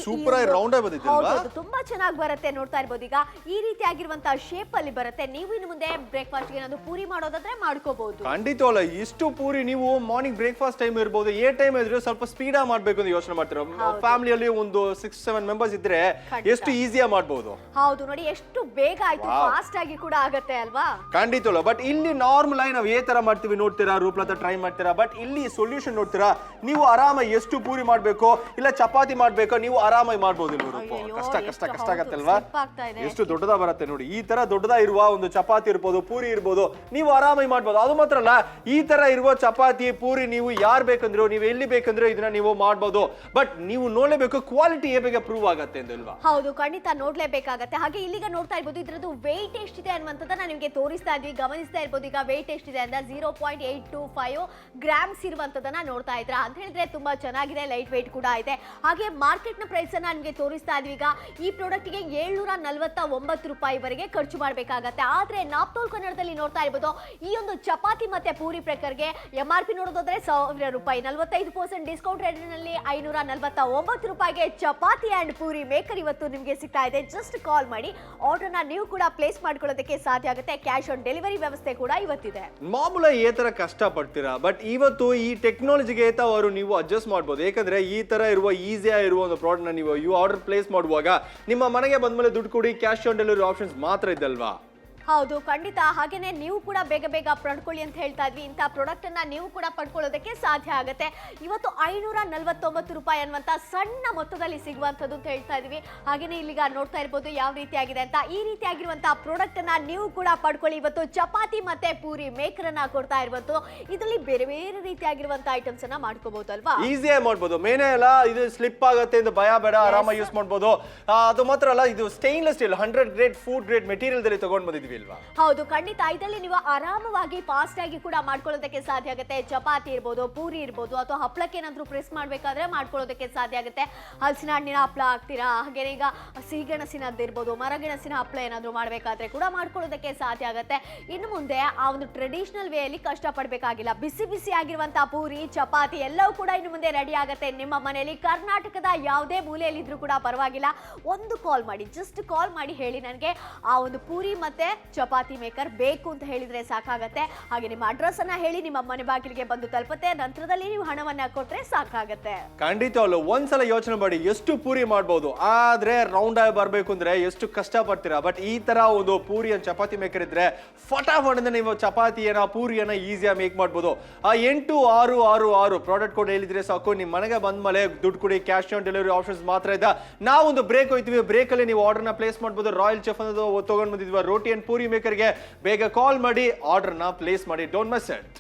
Speaker 2: ತುಂಬಾ ಚೆನ್ನಾಗಿ ಬರುತ್ತೆ. ನೋಡ್ತಾ ಇರ್ಬೋದು, ಈಗ ಈ ರೀತಿಯಾಗಿರುವಂತಹ ಶೇಪ್ ಅಲ್ಲಿ ಬರುತ್ತೆ. ನೀವು ಇನ್ನು ಮುಂದೆ ಬ್ರೇಕ್ಫಾಸ್ಟ್ ಗೆ ಏನಾದ್ರು ಪೂರಿ ಮಾಡೋದಾದ್ರೆ ಮಾಡ್ಕೋಬಹುದು.
Speaker 3: ಖಂಡಿತವಲ್ಲ, ಇಷ್ಟು ಪೂರಿ ನೀವು ಮಾರ್ನಿಂಗ್ ಬ್ರೇಕ್ಫಾಸ್ಟ್ ಟೈಮ್ ಇರ್ಬೋದು, ಏ ಟೈಮ್ ಇದ್ರೆ ಸ್ವಲ್ಪ ಸ್ಪೀಡ್ ಆಗಿ ಮಾಡ್ಬೇಕು ಅಂತ ಯೋಚನೆ ಮಾಡ್ತೀರಾ. ಫ್ಯಾಮಿಲಿಯಲ್ಲಿ ಒಂದು 6-7 ಮೆಂಬರ್ಸ್ ಇದ್ರೆ ಎಷ್ಟು ಈಸಿಯಾಗಿ ಮಾಡಬಹುದು.
Speaker 2: ಹೌದು, ನೋಡಿ ಎಷ್ಟು ಬೇಗ ಆಯ್ತು, ಫಾಸ್ಟ್ ಆಗಿ ಕೂಡ ಆಗತ್ತೆ ಅಲ್ವಾ?
Speaker 3: ಖಂಡಿತವಲ್ಲ. ಬಟ್ ಇಲ್ಲಿ ನಾರ್ಮಲ್ ಆಗಿ ನಾವು ಏ ತರ ಮಾಡ್ತೀವಿ ನೋಡ್ತೀರಾ, ರೂಪಲತಾ ಟ್ರೈ ಮಾಡ್ತೀರಾ. ಬಟ್ ಇಲ್ಲಿ ಸೊಲ್ಯೂಷನ್ ನೋಡ್ತೀರಾ, ನೀವು ಆರಾಮಾಗಿ ಎಷ್ಟು ಪೂರಿ ಮಾಡ್ಬೇಕು ಇಲ್ಲ ಚಪಾತಿ ಮಾಡ್ಬೇಕು ನೀವು ಆರಾಮಾಗಿ ಮಾಡ್ಬೋದು. ಕಷ್ಟ ಕಷ್ಟ ಕಷ್ಟ ಆಗತ್ತಲ್ವಾ? ಎಷ್ಟು ದೊಡ್ಡದಾ ಬರುತ್ತೆ ನೋಡಿ. ಈ ತರ ದೊಡ್ಡದಾ ಇರುವ ಒಂದು ಚಪಾತಿ ಇರ್ಬೋದು, ಪೂರಿ ಇರ್ಬೋದು, ನೀವು ಆರಾಮಾಗಿ ಮಾಡ್ಬೋದು. ಅದು ಮಾತ್ರ ಅಲ್ಲ, ಈ ತರ ಇರುವ ಚಪಾತಿ ಪೂರಿ ನೀವು ಯಾರು ಬೇಕಂದ್ರೆ ನೀವು ಎಲ್ಲಿ ಬೇಕಂದ್ರೆ ಇದನ್ನ ನೀವು ಮಾಡ್ಬೋದು. ಬಟ್ ನೀವು ನೋಡ್ಲೇಬೇಕು ಕ್ವಾಲಿಟಿ ಹೇಗೆ ಪ್ರೂವ್ ಆಗತ್ತೆ ಅಂದಲ್ವಾ?
Speaker 2: ಹೌದು, ಖಂಡಿತ ನೋಡ್ಲೇಬೇಕಾಗತ್ತೆ. ಹಾಗೆ ಇಲ್ಲಿಗ ನೋಡ್ತಾ ಇರ್ಬೋದು, ಇದ್ರದ್ದು ವೆಯ್ಟ್ ಎಷ್ಟಿದೆ ಅನ್ನುವಂಥದ್ದನ್ನ ನಿಮಗೆ ತೋರಿಸ್ತಾ ಇದ್ವಿ, ಗಮನಿಸ್ತಾ ಇರ್ಬೋದು. ಈಗ ವೆಯ್ಟ್ ಎಷ್ಟಿದೆ ಅಂತ 0.825 ಗ್ರಾಮ್ಸ್ ಇರುವಂತದನ್ನ ನೋಡ್ತಾ ಇದ್ರ ಅಂತ ಹೇಳಿದ್ರೆ ತುಂಬಾ ಚೆನ್ನಾಗಿದೆ. ಲೈಟ್ ವೆಯ್ಟ್ ಕೂಡ ಇದೆ. ಹಾಗೆ ಮಾರ್ಕೆಟ್ ನ ಪ್ರೈಸ್ ಅನ್ನ ನಿಮಗೆ ತೋರಿಸ್ತಾ ತೋರಿಸ್ತಾ ಇದೀವಿ. ಈಗ ಈ ಪ್ರಾಡಕ್ಟ್ಗೆ 749 ರೂಪಾಯಿವರೆಗೆ ಖರ್ಚು ಮಾಡಬೇಕಾಗತ್ತೆ. ಆದ್ರೆ ನಾಪ್ತೋಲ್ ಕನ್ನಡದಲ್ಲಿ ನೋಡ್ತಾ ಇರ್ಬೋದು, ಈ ಒಂದು ಚಪಾತಿ ಮತ್ತೆ ಪೂರಿ ಮೇಕರ್ಗೆ MRP ನೋಡೋದಾದ್ರೆ 1000 ರೂಪಾಯಿ, 45% ಡಿಸ್ಕೌಂಟ್ ರೇಟ್ ನಲ್ಲಿ 549 ರೂಪಾಯಿಗೆ ಚಪಾತಿ ಅಂಡ್ ಪೂರಿ ಮೇಕರ್ ಇವತ್ತು ನಿಮಗೆ ಸಿಗ್ತಾ ಇದೆ. ಜಸ್ಟ್ ಕಾಲ್ ಮಾಡಿ ಆರ್ಡರ್ನ ನೀವು ಕೂಡ ಪ್ಲೇಸ್ ಮಾಡ್ಕೊಳ್ಳೋದಕ್ಕೆ ಸಾಧ್ಯ ಆಗುತ್ತೆ. ಕ್ಯಾಶ್ ಆನ್ ಡೆಲಿವರಿ ವ್ಯವಸ್ಥೆ ಕೂಡ ಇವತ್ತಿದೆ.
Speaker 3: ಮಾಮೂಲಾಗಿ ಈ ತರ ಕಷ್ಟ ಪಡ್ತೀರಾ, ಬಟ್ ಇವತ್ತು ಈ ಟೆಕ್ನಾಲಜಿಗೆ ಅವರು ನೀವು ಅಡ್ಜಸ್ಟ್ ಮಾಡ್ಬೋದು. ಯಾಕಂದ್ರೆ ಈ ತರ ಇರುವ ಈಸಿಯಾಗಿ ಇರುವ ಒಂದು ಪ್ರಾಡಕ್ಟ್ ನೀವು ಆರ್ಡರ್ ಪ್ಲೇಸ್ ಮಾಡುವಾಗ ನಿಮ್ಮ ಮನೆಗೆ ಬಂದ್ಮೇಲೆ ದುಡ್ಡು ಕೊಡಿ, ಕ್ಯಾಶ್ ಆನ್ ಡೆಲಿವರಿ ಆಪ್ಷನ್ಸ್ ಮಾತ್ರ ಇದಲ್ವಾ?
Speaker 2: ಹೌದು, ಖಂಡಿತ. ಹಾಗೇನೆ ನೀವು ಕೂಡ ಬೇಗ ಬೇಗ ಪಡ್ಕೊಳ್ಳಿ ಅಂತ ಹೇಳ್ತಾ ಇದ್ವಿ. ಇಂಥ ಪ್ರಾಡಕ್ಟ್ ಅನ್ನ ನೀವು ಕೂಡ ಪಡ್ಕೊಳ್ಳೋದಕ್ಕೆ ಸಾಧ್ಯ ಆಗುತ್ತೆ. ಇವತ್ತು 549 ರೂಪಾಯಿ ಅನ್ನುವಂತ ಸಣ್ಣ ಮೊತ್ತದಲ್ಲಿ ಸಿಗುವಂಥದ್ದು ಅಂತ ಹೇಳ್ತಾ ಇದೀವಿ. ಹಾಗೇನೆ ಇಲ್ಲಿಗ ನೋಡ್ತಾ ಇರ್ಬೋದು ಯಾವ ರೀತಿಯಾಗಿದೆ ಅಂತ. ಈ ರೀತಿಯಾಗಿರುವಂತಹ ಪ್ರಾಡಕ್ಟ್ ಅನ್ನ ನೀವು ಕೂಡ ಪಡ್ಕೊಳ್ಳಿ. ಇವತ್ತು ಚಪಾತಿ ಮತ್ತೆ ಪೂರಿ ಮೇಕರ್ ಅನ್ನ ಕೊಡ್ತಾ ಇರುವಂತ. ಇದರಲ್ಲಿ ಬೇರೆ ಬೇರೆ ರೀತಿಯಾಗಿರುವಂತಹ ಐಟಮ್ಸ್ ಅನ್ನ ಮಾಡ್ಕೋಬಹುದು ಅಲ್ವಾ?
Speaker 3: ಈಸಿಯಾಗಿ ಮಾಡ್ಬೋದು. ಮೇನೆ ಎಲ್ಲ ಇದು ಸ್ಲಿಪ್ ಆಗುತ್ತೆ ಅಂತ ಭಯ ಬೇಡ, ಆರಾಮಾಗಿ ಯೂಸ್ ಮಾಡ್ಬೋದು. ಅದು ಮಾತ್ರ ಅಲ್ಲ, ಇದು stainless steel 100 grade food grade material ದಲ್ಲಿ ತಗೊಂಡ್ ಬಂದಿದ್ವಿ.
Speaker 2: ಹೌದು, ಖಂಡಿತ. ಇದರಲ್ಲಿ ನೀವು ಆರಾಮವಾಗಿ ಫಾಸ್ಟ್ ಆಗಿ ಕೂಡ ಮಾಡ್ಕೊಳ್ಳೋದಕ್ಕೆ ಸಾಧ್ಯ ಆಗುತ್ತೆ. ಚಪಾತಿ ಇರ್ಬೋದು, ಪೂರಿ ಇರ್ಬೋದು, ಅಥವಾ ಹಪ್ಪಳಕ್ಕೆ ಏನಾದ್ರು ಪ್ರೆಸ್ ಮಾಡ್ಬೇಕಾದ್ರೆ ಮಾಡ್ಕೊಳ್ಳೋದಕ್ಕೆ ಸಾಧ್ಯ ಆಗುತ್ತೆ. ಹಲಸಿನ ಹಣ್ಣಿನ ಹಪ್ಪಳ ಹಾಕ್ತೀರಾ, ಹಾಗೆ ಈಗ ಸಿಹಿಗೆಣಸಿನದ್ದು ಇರ್ಬೋದು, ಮರಗೆಣಸಿನ ಹಪ್ಪಳ ಏನಾದ್ರು ಮಾಡ್ಬೇಕಾದ್ರೆ ಕೂಡ ಮಾಡ್ಕೊಳ್ಳೋದಕ್ಕೆ ಸಾಧ್ಯ ಆಗುತ್ತೆ. ಇನ್ನು ಮುಂದೆ ಆ ಒಂದು ಟ್ರೆಡಿಷನಲ್ ವೇ ಅಲ್ಲಿ ಕಷ್ಟ ಪಡ್ಬೇಕಾಗಿಲ್ಲ. ಬಿಸಿ ಬಿಸಿ ಆಗಿರುವಂತಹ ಪೂರಿ ಚಪಾತಿ ಎಲ್ಲವೂ ಕೂಡ ಇನ್ನು ಮುಂದೆ ರೆಡಿ ಆಗುತ್ತೆ ನಿಮ್ಮ ಮನೆಯಲ್ಲಿ. ಕರ್ನಾಟಕದ ಯಾವುದೇ ಮೂಲೆಯಲ್ಲಿ ಇದ್ರೂ ಕೂಡ ಪರವಾಗಿಲ್ಲ, ಒಂದು ಕಾಲ್ ಮಾಡಿ, ಜಸ್ಟ್ ಕಾಲ್ ಮಾಡಿ ಹೇಳಿ ನನಗೆ ಆ ಒಂದು ಪೂರಿ ಮತ್ತೆ ಚಪಾತಿ ಮೇಕರ್ ಬೇಕು ಅಂತ ಹೇಳಿದ್ರೆ ಸಾಕಾಗತ್ತೆ. ಹಾಗೆ ನಿಮ್ಮ ಅಡ್ರೆಸ್ ಅನ್ನ ಹೇಳಿ, ನಿಮ್ಮ ಮನೆ ಬಾಗಿಲಿಗೆ ಬಂದು ತಲುಪುತ್ತೆ. ನಂತರದಲ್ಲಿ ನೀವು ಹಣವನ್ನ ಕೊಟ್ರೆ ಸಾಕಾಗತ್ತೆ.
Speaker 3: ಖಂಡಿತವಲ್ಲ, ಒಂದ್ಸಲ ಯೋಚನೆ ಮಾಡಿ ಎಷ್ಟು ಪೂರಿ ಮಾಡ್ಬೋದು, ಆದ್ರೆ ರೌಂಡ್ ಆಗಿ ಬರ್ಬೇಕು ಅಂದ್ರೆ ಎಷ್ಟು ಕಷ್ಟ ಪಡ್ತೀರಾ. ಬಟ್ ಈ ತರ ಒಂದು ಪೂರಿ ಚಪಾತಿ ಮೇಕರ್ ಇದ್ರೆ ಫಟಾಫಟ್ ನೀವು ಚಪಾತಿಯನ್ನ ಪೂರಿಯನ್ನ ಈಸಿಯಾಗಿ ಮೇಕ್ ಮಾಡ್ಬೋದು. ಆ 8666 ಪ್ರಾಡಕ್ಟ್ ಕೋಡ್ ಹೇಳಿದ್ರೆ ಸಾಕು, ನಿಮ್ ಮನೆಗೆ ಬಂದ್ಮೇಲೆ ದುಡ್ಡು ಕೊಡಿ, ಕ್ಯಾಶ್ ಆನ್ ಡೆಲಿವರಿ ಆಪ್ಷನ್ಸ್ ಮಾತ್ರ ಇದೆ. ನಾವೊಂದು ಬ್ರೇಕ್ ಹೋಯ್ತೀವಿ, ಬ್ರೇಕ್ ಅಲ್ಲಿ ನೀವು ಆರ್ಡರ್ನ ಪ್ಲೇಸ್ ಮಾಡ್ಬೋದು. ರಾಯಲ್ ಚೆಫ್ ಅನ್ನೋದು ತಗೊಂಡ್ ಬಂದಿದ್ವಿ ರೋಟಿ ಅಂಡ್ ಪೂರಿ ಮೇಕರ್ಗೆ. ಬೇಗ ಕಾಲ್ ಮಾಡಿ ಆರ್ಡರ್ನ ಪ್ಲೇಸ್ ಮಾಡಿ, ಡೋಂಟ್ ಮಿಸ್ ಇಟ್.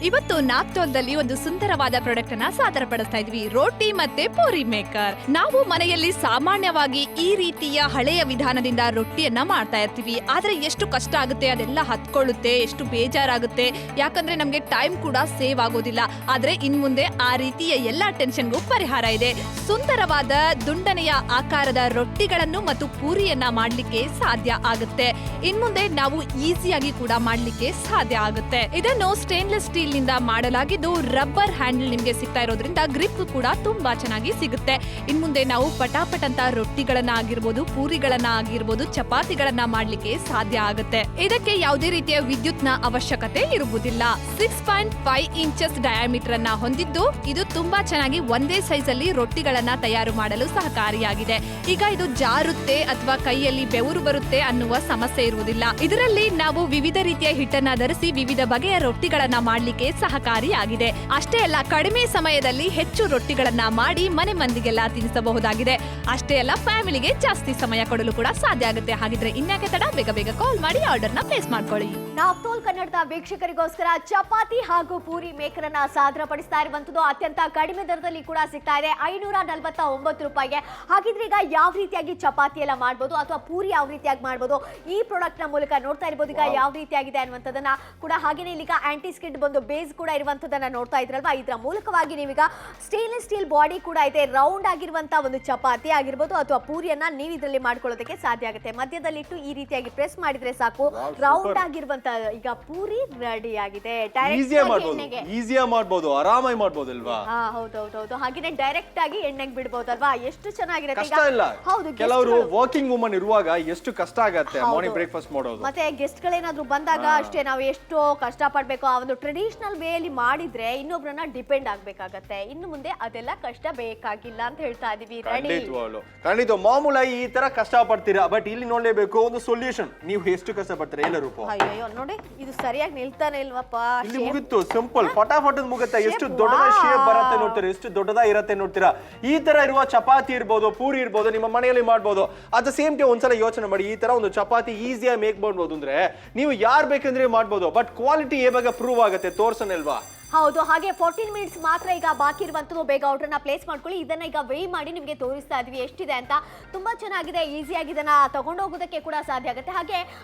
Speaker 1: ಇವತ್ತು ನಾಪ್ತೋಲ್ದಲ್ಲಿ ಒಂದು ಸುಂದರವಾದ ಪ್ರಾಡಕ್ಟ್ ಅನ್ನ ಸಾದರಪಡಿಸ್ತಾ ಇದ್ವಿ, ರೋಟಿ ಮತ್ತೆ ಪೂರಿ ಮೇಕರ್. ನಾವು ಮನೆಯಲ್ಲಿ ಸಾಮಾನ್ಯವಾಗಿ ಈ ರೀತಿಯ ಹಳೆಯ ವಿಧಾನದಿಂದ ರೊಟ್ಟಿಯನ್ನ ಮಾಡ್ತಾ ಇರ್ತೀವಿ. ಆದ್ರೆ ಎಷ್ಟು ಕಷ್ಟ ಆಗುತ್ತೆ, ಅದೆಲ್ಲ ಹತ್ಕೊಳ್ಳುತ್ತೆ, ಎಷ್ಟು ಬೇಜಾರಾಗುತ್ತೆ. ಯಾಕಂದ್ರೆ ನಮ್ಗೆ ಟೈಮ್ ಕೂಡ ಸೇವ್ ಆಗೋದಿಲ್ಲ. ಆದ್ರೆ ಇನ್ ಮುಂದೆ ಆ ರೀತಿಯ ಎಲ್ಲಾ ಟೆನ್ಷನ್ಗೂ ಪರಿಹಾರ ಇದೆ. ಸುಂದರವಾದ ದುಂಡನೆಯ ಆಕಾರದ ರೊಟ್ಟಿಗಳನ್ನು ಮತ್ತು ಪೂರಿಯನ್ನ ಮಾಡ್ಲಿಕ್ಕೆ ಸಾಧ್ಯ ಆಗುತ್ತೆ. ಇನ್ ಮುಂದೆ ನಾವು ಈಸಿಯಾಗಿ ಕೂಡ ಮಾಡ್ಲಿಕ್ಕೆ ಸಾಧ್ಯ ಆಗುತ್ತೆ. ಇದನ್ನು ಸ್ಟೇನ್ಲೆಸ್ ಸ್ಟೀಲ್ ನಿಂದ ಮಾಡಲಾಗಿದ್ದು ರಬ್ಬರ್ ಹ್ಯಾಂಡಲ್ ನಿಮ್ಗೆ ಸಿಗ್ತಾ ಇರೋದ್ರಿಂದ ಗ್ರಿಪ್ ಕೂಡ ತುಂಬಾ ಚೆನ್ನಾಗಿ ಸಿಗುತ್ತೆ. ಇನ್ ಮುಂದೆ ನಾವು ಪಟಾಪಟ್ ಅಂತ ರೊಟ್ಟಿಗಳನ್ನ ಆಗಿರ್ಬೋದು, ಪೂರಿಗಳನ್ನ ಆಗಿರ್ಬೋದು, ಚಪಾತಿಗಳನ್ನ ಮಾಡ್ಲಿಕ್ಕೆ ಸಾಧ್ಯ ಆಗುತ್ತೆ. ಇದಕ್ಕೆ ಯಾವುದೇ ರೀತಿಯ ವಿದ್ಯುತ್ ನ ಅವಶ್ಯಕತೆ ಇರುವುದಿಲ್ಲ. 6.5 ಇಂಚಸ್ ಡಯಾಮೀಟರ್ ಅನ್ನ ಹೊಂದಿದ್ದು ಇದು ತುಂಬಾ ಚೆನ್ನಾಗಿ ಒಂದೇ ಸೈಜ್ ಅಲ್ಲಿ ರೊಟ್ಟಿಗಳನ್ನ ತಯಾರು ಮಾಡಲು ಸಹಕಾರಿಯಾಗಿದೆ. ಈಗ ಇದು ಜಾರುತ್ತೆ ಅಥವಾ ಕೈಯಲ್ಲಿ ಬೆವರು ಬರುತ್ತೆ ಅನ್ನುವ ಸಮಸ್ಯೆ ಇರುವುದಿಲ್ಲ. ಇದರಲ್ಲಿ ನಾವು ವಿವಿಧ ರೀತಿಯ ಹಿಟ್ಟನ್ನ ಧರಿಸಿ ವಿವಿಧ ಬಗೆಯ ರೊಟ್ಟಿಗಳನ್ನ ಮಾಡ್ಲಿಕ್ಕೆ ಸಹಕಾರಿಯಾಗಿದೆ. ಅಷ್ಟೇ ಅಲ್ಲ, ಕಡಿಮೆ ಸಮಯದಲ್ಲಿ ಹೆಚ್ಚು ರೊಟ್ಟಿಗಳನ್ನ ಮಾಡಿ ಮನೆ ಮಂದಿಗೆಲ್ಲ ತಿನ್ನಿಸಬಹುದಾಗಿದೆ. ಅಷ್ಟೇ ಅಲ್ಲ, ಫ್ಯಾಮಿಲಿಗೆ ಜಾಸ್ತಿ ಸಮಯ ಕೊಡಲು ಕೂಡ ಸಾಧ್ಯ ಆಗುತ್ತೆ. ಹಾಗಿದ್ರೆ ಇನ್ಯಾಕೆ ತಡ, ಬೇಗ ಬೇಗ ಕಾಲ್ ಮಾಡಿ ಆರ್ಡರ್ನ ಪ್ಲೇಸ್ ಮಾಡ್ಕೊಳ್ಳಿ.
Speaker 2: ನಾಪ್ತೋಲ್ ಕನ್ನಡದ ವೀಕ್ಷಕರಿಗೋಸ್ಕರ ಚಪಾತಿ ಹಾಗೂ ಪೂರಿ ಮೇಕರ್ ಅನ್ನ ಸಾದರಪಡಿಸ್ತಾ ಇರುವಂತದ್ದು ಅತ್ಯಂತ ಕಡಿಮೆ ದರದಲ್ಲಿ ಕೂಡ ಸಿಗ್ತಾ ಇದೆ, 549 ರೂಪಾಯಿಗೆ. ಹಾಗಿದ್ರೆ ಈಗ ಯಾವ ರೀತಿಯಾಗಿ ಚಪಾತಿ ಎಲ್ಲ ಮಾಡ್ಬೋದು ಅಥವಾ ಪೂರಿ ಯಾವ ರೀತಿಯಾಗಿ ಮಾಡ್ಬೋದು, ಈ ಪ್ರಾಡಕ್ಟ್ ನ ಮೂಲಕ ನೋಡ್ತಾ ಇರ್ಬೋದು. ಈಗ ಯಾವ ರೀತಿಯಾಗಿದೆ ಅನ್ನುವಂಥದ್ದನ್ನ ಕೂಡ, ಹಾಗೇನೆ ಈಗ ಆಂಟಿ ಸ್ಕಿಡ್ ಬಂದು ಬೇಸ್ ಕೂಡ ಇರುವಂತದನ್ನ ನೋಡ್ತಾ ಇದ್ರಲ್ವಾ. ಇದರ ಮೂಲಕವಾಗಿ ನೀವೀಗ ಸ್ಟೇನ್ಲೆಸ್ ಸ್ಟೀಲ್ ಬಾಡಿ ಕೂಡ ಇದೆ, ರೌಂಡ್ ಆಗಿರುವಂತಹ ಒಂದು ಚಪಾತಿ ಆಗಿರ್ಬೋದು ಅಥವಾ ಪೂರಿಯನ್ನ ನೀವು ಇದರಲ್ಲಿ ಮಾಡ್ಕೊಳ್ಳೋದಕ್ಕೆ ಸಾಧ್ಯ ಆಗುತ್ತೆ. ಮಧ್ಯದಲ್ಲಿ ಇಟ್ಟು ಈ ರೀತಿಯಾಗಿ ಪ್ರೆಸ್ ಮಾಡಿದ್ರೆ ಸಾಕು, ರೌಂಡ್ ಆಗಿರುವಂತ ಈಗ ಪೂರಿ ರೆಡಿ ಆಗಿದೆ.
Speaker 3: ಈಸಿಯಾಗಿ ಮಾಡ್ಬೋದು, ಆರಾಮಾಗಿ ಮಾಡ್ಬೋದು ಅಲ್ವಾ?
Speaker 2: ಹೌದೌದು. ಹಾಗೇನೆ ಡೈರೆಕ್ಟ್ ಆಗಿ ಎಣ್ಣೆಗೆ ಬಿಡಬಹುದಲ್ವಾ, ಎಷ್ಟು ಚೆನ್ನಾಗಿರುತ್ತೆ.
Speaker 3: ಕಷ್ಟ ಇಲ್ಲ. ಹೌದು, ಕೆಲವರು ವರ್ಕಿಂಗ್ ವುಮನ್ ಇರುವಾಗ ಎಷ್ಟು ಕಷ್ಟ ಆಗುತ್ತೆ ಮಾರ್ನಿಂಗ್ ಬ್ರೇಕ್ಫಾಸ್ಟ್ ಮಾಡೋದು.
Speaker 2: ಮತ್ತೆ ಗೆಸ್ಟ್ ಗಳೇನಾದ್ರೂ ಬಂದಾಗ ಅಷ್ಟೇ ನಾವು ಎಷ್ಟೋ ಕಷ್ಟ ಪಡ್ಬೇಕು. ಆ ಒಂದು ಟ್ರೆಡಿಷನಲ್ ವೇ ಅಲ್ಲಿ ಮಾಡಿದ್ರೆ ಇನ್ನೊಬ್ರನ್ನ ಡಿಪೆಂಡ್ ಆಗ್ಬೇಕಾಗತ್ತೆ. ಇನ್ನು ಮುಂದೆ ಅದೆಲ್ಲ ಕಷ್ಟ ಬೇಕಾಗಿಲ್ಲ ಅಂತ ಹೇಳ್ತಾ ಇದೀವಿ.
Speaker 3: ಖಂಡಿತ ಮಾಮೂಲಾಗಿ ಈ ತರ ಕಷ್ಟ ಪಡ್ತೀರಾ, ಬಟ್ ಇಲ್ಲಿ ನೋಡ್ಲೇಬೇಕು ಒಂದು ಸೊಲ್ಯೂಷನ್. ನೀವು ಎಷ್ಟು ಕಷ್ಟ ಪಡ್ತೀರಾ ಎಲ್ಲ ರೂಪ.
Speaker 2: ಅಯ್ಯೋ ನೋಡಿ, ಇದು ಸರಿಯಾಗಿ ನಿಲ್ತಾನೆ ಇಲ್ವಪ್ಪ.
Speaker 3: ಇಲ್ಲಿ ಮುಗಿತ್ತು, ಸಿಂಪಲ್ ಫಟಾಫಟ್ ಮುಗುತ್ತೆ. ಎಷ್ಟು ದೊಡ್ಡದ ಶೇಪ್ ಬರುತ್ತೆ ನೋಡ್ತೀರಾ, ಎಷ್ಟು ದೊಡ್ಡದ ಇರತ್ತೆ ನೋಡ್ತೀರಾ. ಈ ತರ ಇರುವ ಚಪಾತಿ ಇರ್ಬೋದು, ಪೂರಿ ಇರ್ಬೋದು, ನಿಮ್ಮ ಮನೆಯಲ್ಲಿ ಮಾಡ್ಬೋದು. ಅಟ್ ದ ಸೇಮ್ ಟೈಮ್ ಒಂದ್ಸಲ ಯೋಚನೆ ಮಾಡಿ, ಈ ತರ ಒಂದು ಚಪಾತಿ ಈಸಿಯಾಗಿ ಮೇಕ್ ಮಾಡ್ಬೋದು ಅಂದ್ರೆ ನೀವು ಯಾರು ಬೇಕಂದ್ರೆ ಮಾಡ್ಬೋದು. ಬಟ್ ಕ್ವಾಲಿಟಿ ಯಾವಾಗ ಪ್ರೂವ್ ಆಗುತ್ತೆ ತೋರ್ಸನಲ್ವಾ?
Speaker 2: ಹೌದು, ಹಾಗೆ 14 ಮಿನಿಟ್ಸ್ ಮಾತ್ರ ಈಗ ಬಾಕಿ ಇರುವಂತದ್ದು. ಬೇಗ ಆರ್ಡರ್ನ ಪ್ಲೇಸ್ ಮಾಡ್ಕೊಳ್ಳಿ. ಇದನ್ನ ಈಗ ವೇ ಮಾಡಿ ನಿಮಗೆ ತೋರಿಸ್ತಾ ಇದ್ವಿ ಎಷ್ಟಿದೆ ಅಂತ. ತುಂಬಾ ಚೆನ್ನಾಗಿದೆ, ಈಸಿಯಾಗಿ ಇದನ್ನ ತಗೊಂಡೋಗೋದಕ್ಕೆ ಕೂಡ ಸಾಧ್ಯ ಆಗುತ್ತೆ. ಹಾಗೆ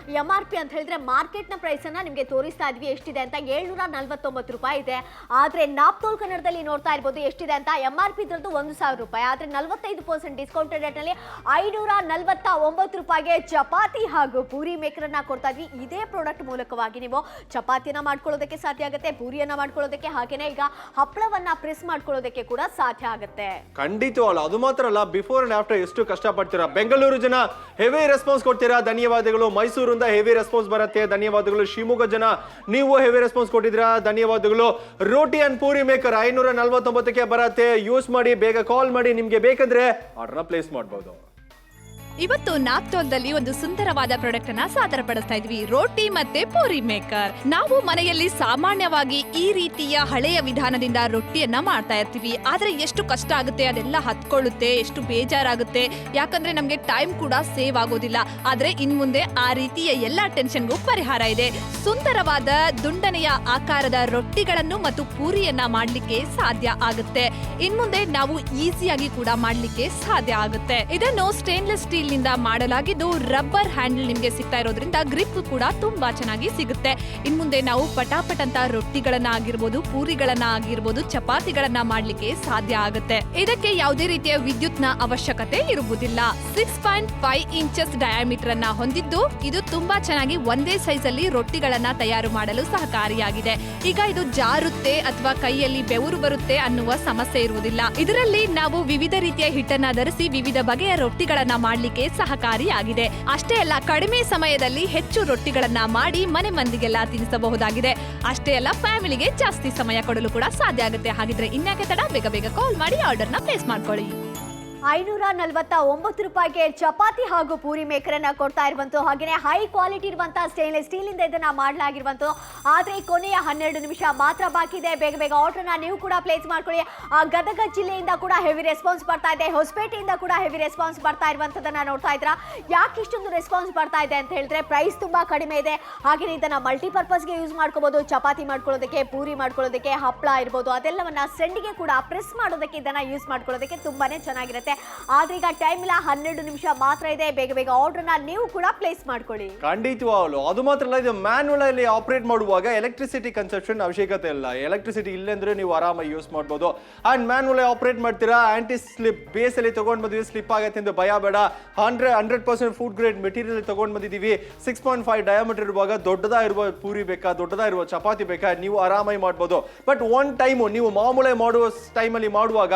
Speaker 2: MRP ಅಂತ ಹೇಳಿದ್ರೆ ಮಾರ್ಕೆಟ್ನ ಪ್ರೈಸ್ ಅನ್ನ ನಿಮಗೆ ತೋರಿಸ್ತಾ ಇದ್ವಿ ಎಷ್ಟಿದೆ ಅಂತ. 749 ರೂಪಾಯಿ ಇದೆ. ಆದ್ರೆ ನಾಪ್ತೋಲ್ ಕನ್ನಡದಲ್ಲಿ ನೋಡ್ತಾ ಇರ್ಬೋದು ಎಷ್ಟಿದೆ ಅಂತ. MRP ಇದ್ರದ್ದು 1000 ರೂಪಾಯಿ. ಆದ್ರೆ 45% ಡಿಸ್ಕೌಂಟೆಡ್ ರೇಟ್ ನಲ್ಲಿ 549 ರೂಪಾಯಿಗೆ ಚಪಾತಿ ಹಾಗೂ ಪೂರಿ ಮೇಕರ್ ಅನ್ನ ಕೊಡ್ತಾ ಇದ್ವಿ. ಇದೇ ಪ್ರಾಡಕ್ಟ್ ಮೂಲಕವಾಗಿ ನೀವು ಚಪಾತಿಯನ್ನ ಮಾಡ್ಕೊಳ್ಳೋದಕ್ಕೆ ಸಾಧ್ಯ ಆಗುತ್ತೆ, ಪೂರಿಯನ್ನ ಮಾಡ್ಕೊಳ್ಳೋದಕ್ಕೆ, ಹಾಗೇನೆ ಈಗ ಹಪ್ಪಳವನ್ನ ಪ್ರೆಸ್ ಮಾಡ್ಕೊಳ್ಳೋದಕ್ಕೆ ಕೂಡ ಸಾಧ್ಯ ಆಗುತ್ತೆ.
Speaker 3: ಖಂಡಿತವಲ್ಲ. ಅದು ಮಾತ್ರ ಅಲ್ಲ, ಬಿಫೋರ್ ಅಂಡ್ ಆಫ್ಟರ್ ಎಷ್ಟು ಕಷ್ಟ ಪಡ್ತೀರಾ. ಬೆಂಗಳೂರು ಜನ ಹೆವಿ ರೆಸ್ಪಾನ್ಸ್ ಕೊಡ್ತೀರಾ, ಧನ್ಯವಾದಗಳು. ಮೈಸೂರಿಂದ ಹೆವಿ ರೆಸ್ಪಾನ್ಸ್ ಬರುತ್ತೆ, ಧನ್ಯವಾದಗಳು. ಶಿವಮೊಗ್ಗ ಜನ ನೀವು ಹೆವಿ ರೆಸ್ಪಾನ್ಸ್ ಕೊಟ್ಟಿದ್ದೀರಾ, ಧನ್ಯವಾದಗಳು. ರೋಟಿ ಅಂಡ್ ಪೂರಿ ಮೇಕರ್ 549ಕ್ಕೆ ಬರುತ್ತೆ. ಯೂಸ್ ಮಾಡಿ, ಬೇಗ ಕಾಲ್ ಮಾಡಿ. ನಿಮ್ಗೆ ಬೇಕಂದ್ರೆ ಆರ್ಡರ್ನ ಪ್ಲೇಸ್ ಮಾಡಬಹುದು.
Speaker 1: ಇವತ್ತು ನಾಪ್ತೋಲ್ದಲ್ಲಿ ಒಂದು ಸುಂದರವಾದ ಪ್ರಾಡಕ್ಟ್ ಅನ್ನ ಸಾದರಪಡಿಸ್ತಾ ಇದ್ವಿ, ರೋಟಿ ಮತ್ತೆ ಪೂರಿ ಮೇಕರ್. ನಾವು ಮನೆಯಲ್ಲಿ ಸಾಮಾನ್ಯವಾಗಿ ಈ ರೀತಿಯ ಹಳೆಯ ವಿಧಾನದಿಂದ ರೊಟ್ಟಿಯನ್ನ ಮಾಡ್ತಾ ಇರ್ತೀವಿ. ಆದ್ರೆ ಎಷ್ಟು ಕಷ್ಟ ಆಗುತ್ತೆ, ಅದೆಲ್ಲ ಹತ್ಕೊಳ್ಳುತ್ತೆ, ಎಷ್ಟು ಬೇಜಾರಾಗುತ್ತೆ. ಯಾಕಂದ್ರೆ ನಮ್ಗೆ ಟೈಮ್ ಕೂಡ ಸೇವ್ ಆಗೋದಿಲ್ಲ. ಆದ್ರೆ ಇನ್ ಮುಂದೆ ಆ ರೀತಿಯ ಎಲ್ಲಾ ಟೆನ್ಷನ್ಗೂ ಪರಿಹಾರ ಇದೆ. ಸುಂದರವಾದ ದುಂಡನೆಯ ಆಕಾರದ ರೊಟ್ಟಿಗಳನ್ನು ಮತ್ತು ಪೂರಿಯನ್ನ ಮಾಡ್ಲಿಕ್ಕೆ ಸಾಧ್ಯ ಆಗುತ್ತೆ. ಇನ್ ಮುಂದೆ ನಾವು ಈಸಿಯಾಗಿ ಕೂಡ ಮಾಡ್ಲಿಕ್ಕೆ ಸಾಧ್ಯ ಆಗುತ್ತೆ. ಇದನ್ನು ಸ್ಟೇನ್ಲೆಸ್ ಸ್ಟೀಲ್ ನಿಂದ ಮಾಡಲಾಗಿದ್ದು ರಬ್ಬರ್ ಹ್ಯಾಂಡಲ್ ನಿಮ್ಗೆ ಸಿಗ್ತಾ ಇರೋದ್ರಿಂದ ಗ್ರಿಪ್ ಕೂಡ ತುಂಬಾ ಚೆನ್ನಾಗಿ ಸಿಗುತ್ತೆ. ಇನ್ ಮುಂದೆ ನಾವು ಪಟಾಪಟ್ ಅಂತ ರೊಟ್ಟಿಗಳನ್ನ ಆಗಿರ್ಬೋದು, ಪೂರಿಗಳನ್ನ ಆಗಿರ್ಬೋದು, ಚಪಾತಿಗಳನ್ನ ಮಾಡ್ಲಿಕ್ಕೆ ಸಾಧ್ಯ ಆಗುತ್ತೆ. ಇದಕ್ಕೆ ಯಾವುದೇ ರೀತಿಯ ವಿದ್ಯುತ್ ನ ಅವಶ್ಯಕತೆ ಇರುವುದಿಲ್ಲ. 6.5 ಇಂಚಸ್ ಡಯಾಮೀಟರ್ ಅನ್ನ ಹೊಂದಿದ್ದು ಇದು ತುಂಬಾ ಚೆನ್ನಾಗಿ ಒಂದೇ ಸೈಜ್ ಅಲ್ಲಿ ರೊಟ್ಟಿಗಳನ್ನ ತಯಾರು ಮಾಡಲು ಸಹಕಾರಿಯಾಗಿದೆ. ಈಗ ಇದು ಜಾರುತ್ತೆ ಅಥವಾ ಕೈಯಲ್ಲಿ ಬೆವರು ಬರುತ್ತೆ ಅನ್ನುವ ಸಮಸ್ಯೆ ಇರುವುದಿಲ್ಲ. ಇದರಲ್ಲಿ ನಾವು ವಿವಿಧ ರೀತಿಯ ಹಿಟ್ಟನ್ನ ಧರಿಸಿ ವಿವಿಧ ಬಗೆಯ ರೊಟ್ಟಿಗಳನ್ನ ಮಾಡ್ಲಿಕ್ಕೆ ಸಹಕಾರಿಯಾಗಿದೆ. ಅಷ್ಟೇ ಅಲ್ಲ, ಕಡಿಮೆ ಸಮಯದಲ್ಲಿ ಹೆಚ್ಚು ರೊಟ್ಟಿಗಳನ್ನ ಮಾಡಿ ಮನೆ ಮಂದಿಗೆಲ್ಲ ತಿನ್ನಿಸಬಹುದಾಗಿದೆ. ಅಷ್ಟೇ ಅಲ್ಲ, ಫ್ಯಾಮಿಲಿಗೆ ಜಾಸ್ತಿ ಸಮಯ ಕೊಡಲು ಕೂಡ ಸಾಧ್ಯ ಆಗುತ್ತೆ. ಹಾಗಿದ್ರೆ ಇನ್ಯಾಕೆ ತಡ, ಬೇಗ ಬೇಗ ಕಾಲ್ ಮಾಡಿ ಆರ್ಡರ್ನ ಪ್ಲೇಸ್ ಮಾಡ್ಕೊಳ್ಳಿ.
Speaker 2: 549 ರೂಪಾಯಿಗೆ ಚಪಾತಿ ಹಾಗೂ ಪೂರಿ ಮೇಕರ್ ಅನ್ನ ಕೊಡ್ತಾ ಇರುವಂತ. ಹಾಗೇನೆ ಹೈ ಕ್ವಾಲಿಟಿ ಇರುವಂತಹ ಸ್ಟೇನ್ಲೆಸ್ ಸ್ಟೀಲ್ ಇಂದ ಇದನ್ನ ಮಾಡಲಾಗಿರುವಂತ. ಆದ್ರೆ ಕೊನೆಯ 12 ನಿಮಿಷ ಮಾತ್ರ ಬಾಕಿ ಇದೆ. ಬೇಗ ಬೇಗ ಆರ್ಡರ್ ನ ನೀವು ಕೂಡ ಪ್ಲೇಸ್ ಮಾಡ್ಕೊಳ್ಳಿ. ಗದಗ ಜಿಲ್ಲೆಯಿಂದ ಕೂಡ ಹೆವಿ ರೆಸ್ಪಾನ್ಸ್ ಬರ್ತಾ ಇದೆ, ಹೊಸಪೇಟೆಯಿಂದ ಕೂಡ ಹೆವಿ ರೆಸ್ಪಾನ್ಸ್ ಬರ್ತಾ ಇರುವಂತದನ್ನ ನೋಡ್ತಾ ಇದ್ರಾ. ಯಾಕೆ ಇಷ್ಟೊಂದು ರೆಸ್ಪಾನ್ಸ್ ಬರ್ತಾ ಇದೆ ಅಂತ ಹೇಳಿದ್ರೆ ಪ್ರೈಸ್ ತುಂಬಾ ಕಡಿಮೆ ಇದೆ. ಹಾಗೇನೆ ಇದನ್ನ ಮಲ್ಟಿಪರ್ಪಸ್ ಗೆ ಯೂಸ್ ಮಾಡ್ಕೋಬಹುದು. ಚಪಾತಿ ಮಾಡ್ಕೊಳ್ಳೋದಕ್ಕೆ, ಪೂರಿ ಮಾಡ್ಕೊಳ್ಳೋದಕ್ಕೆ, ಹಪ್ಪಳ ಇರ್ಬೋದು, ಅದೆಲ್ಲವನ್ನ ಸೆಂಡಿಗೆ ಕೂಡ ಪ್ರೆಸ್ ಮಾಡೋದಕ್ಕೆ ಇದನ್ನ ಯೂಸ್ ಮಾಡ್ಕೊಳ್ಳೋದಕ್ಕೆ ತುಂಬಾನೇ ಚೆನ್ನಾಗಿರುತ್ತೆ. ಆದ್ರೆ ಈಗ ಟೈಮ್ ಇಲ್ಲ, 12 ನಿಮಿಷ ಮಾತ್ರ ಇದೆ. ಬೇಗ ಬೇಗ ಆರ್ಡರ್ ನ ನೀವು ಕೂಡ ಪ್ಲೇಸ್ ಮಾಡ್ಕೊಳ್ಳಿ.
Speaker 3: ಖಂಡಿತವಾಗ್ಲು. ಅದು ಮಾತ್ರ ಅಲ್ಲ, ಇದು ಮ್ಯಾನ್ಯುವಲ್ ಅಲ್ಲಿ ಆಪರೇಟ್ ಮಾಡುವಾಗ ಎಲೆಕ್ಟ್ರಿಸಿಟಿ ಕನ್ಸಪ್ಷನ್ ಅವಶ್ಯಕತೆ ಇಲ್ಲ. ಎಲೆಕ್ಟ್ರಿಸಿಟಿ ಇಲ್ಲಂದ್ರೆ ನೀವು ಆರಾಮಾಗಿ ಯೂಸ್ ಮಾಡಬಹುದು. ಅಂಡ್ ಮ್ಯಾನ್ಯುವಲ್ ಆಪರೇಟ್ ಮಾಡ್ತೀರಾ, ಆಂಟಿ ಸ್ಲಿಪ್ ಬೇಸ್ ಅಲ್ಲಿ ತಗೊಂಡ್ ಬಂದಿವಿ, ಸ್ಲಿಪ್ ಆಗತ್ತೆ ಎಂದು ಭಯ ಬೇಡ. 100% ಫುಡ್ ಗ್ರೇಡ್ ಮೆಟೀರಿಯಲ್ ತಗೊಂಡ್ ಬಂದಿದೀವಿ. 6.5 ಡಯಾಮೀಟರ್ ಇರುವಾಗ ದೊಡ್ಡದಾಗಿರುವ ಪೂರಿ ಬೇಕಾ, ದೊಡ್ಡದಾಗಿರುವ ಚಪಾತಿ ಬೇಕಾ, ನೀವು ಆರಾಮಾಗಿ ಮಾಡಬಹುದು. ಬಟ್ ಒನ್ ಟೈಮ್ ನೀವು ಮಾಮೂಲಿ ಮಾಡುವ ಟೈಮಲ್ಲಿ ಮಾಡುವಾಗ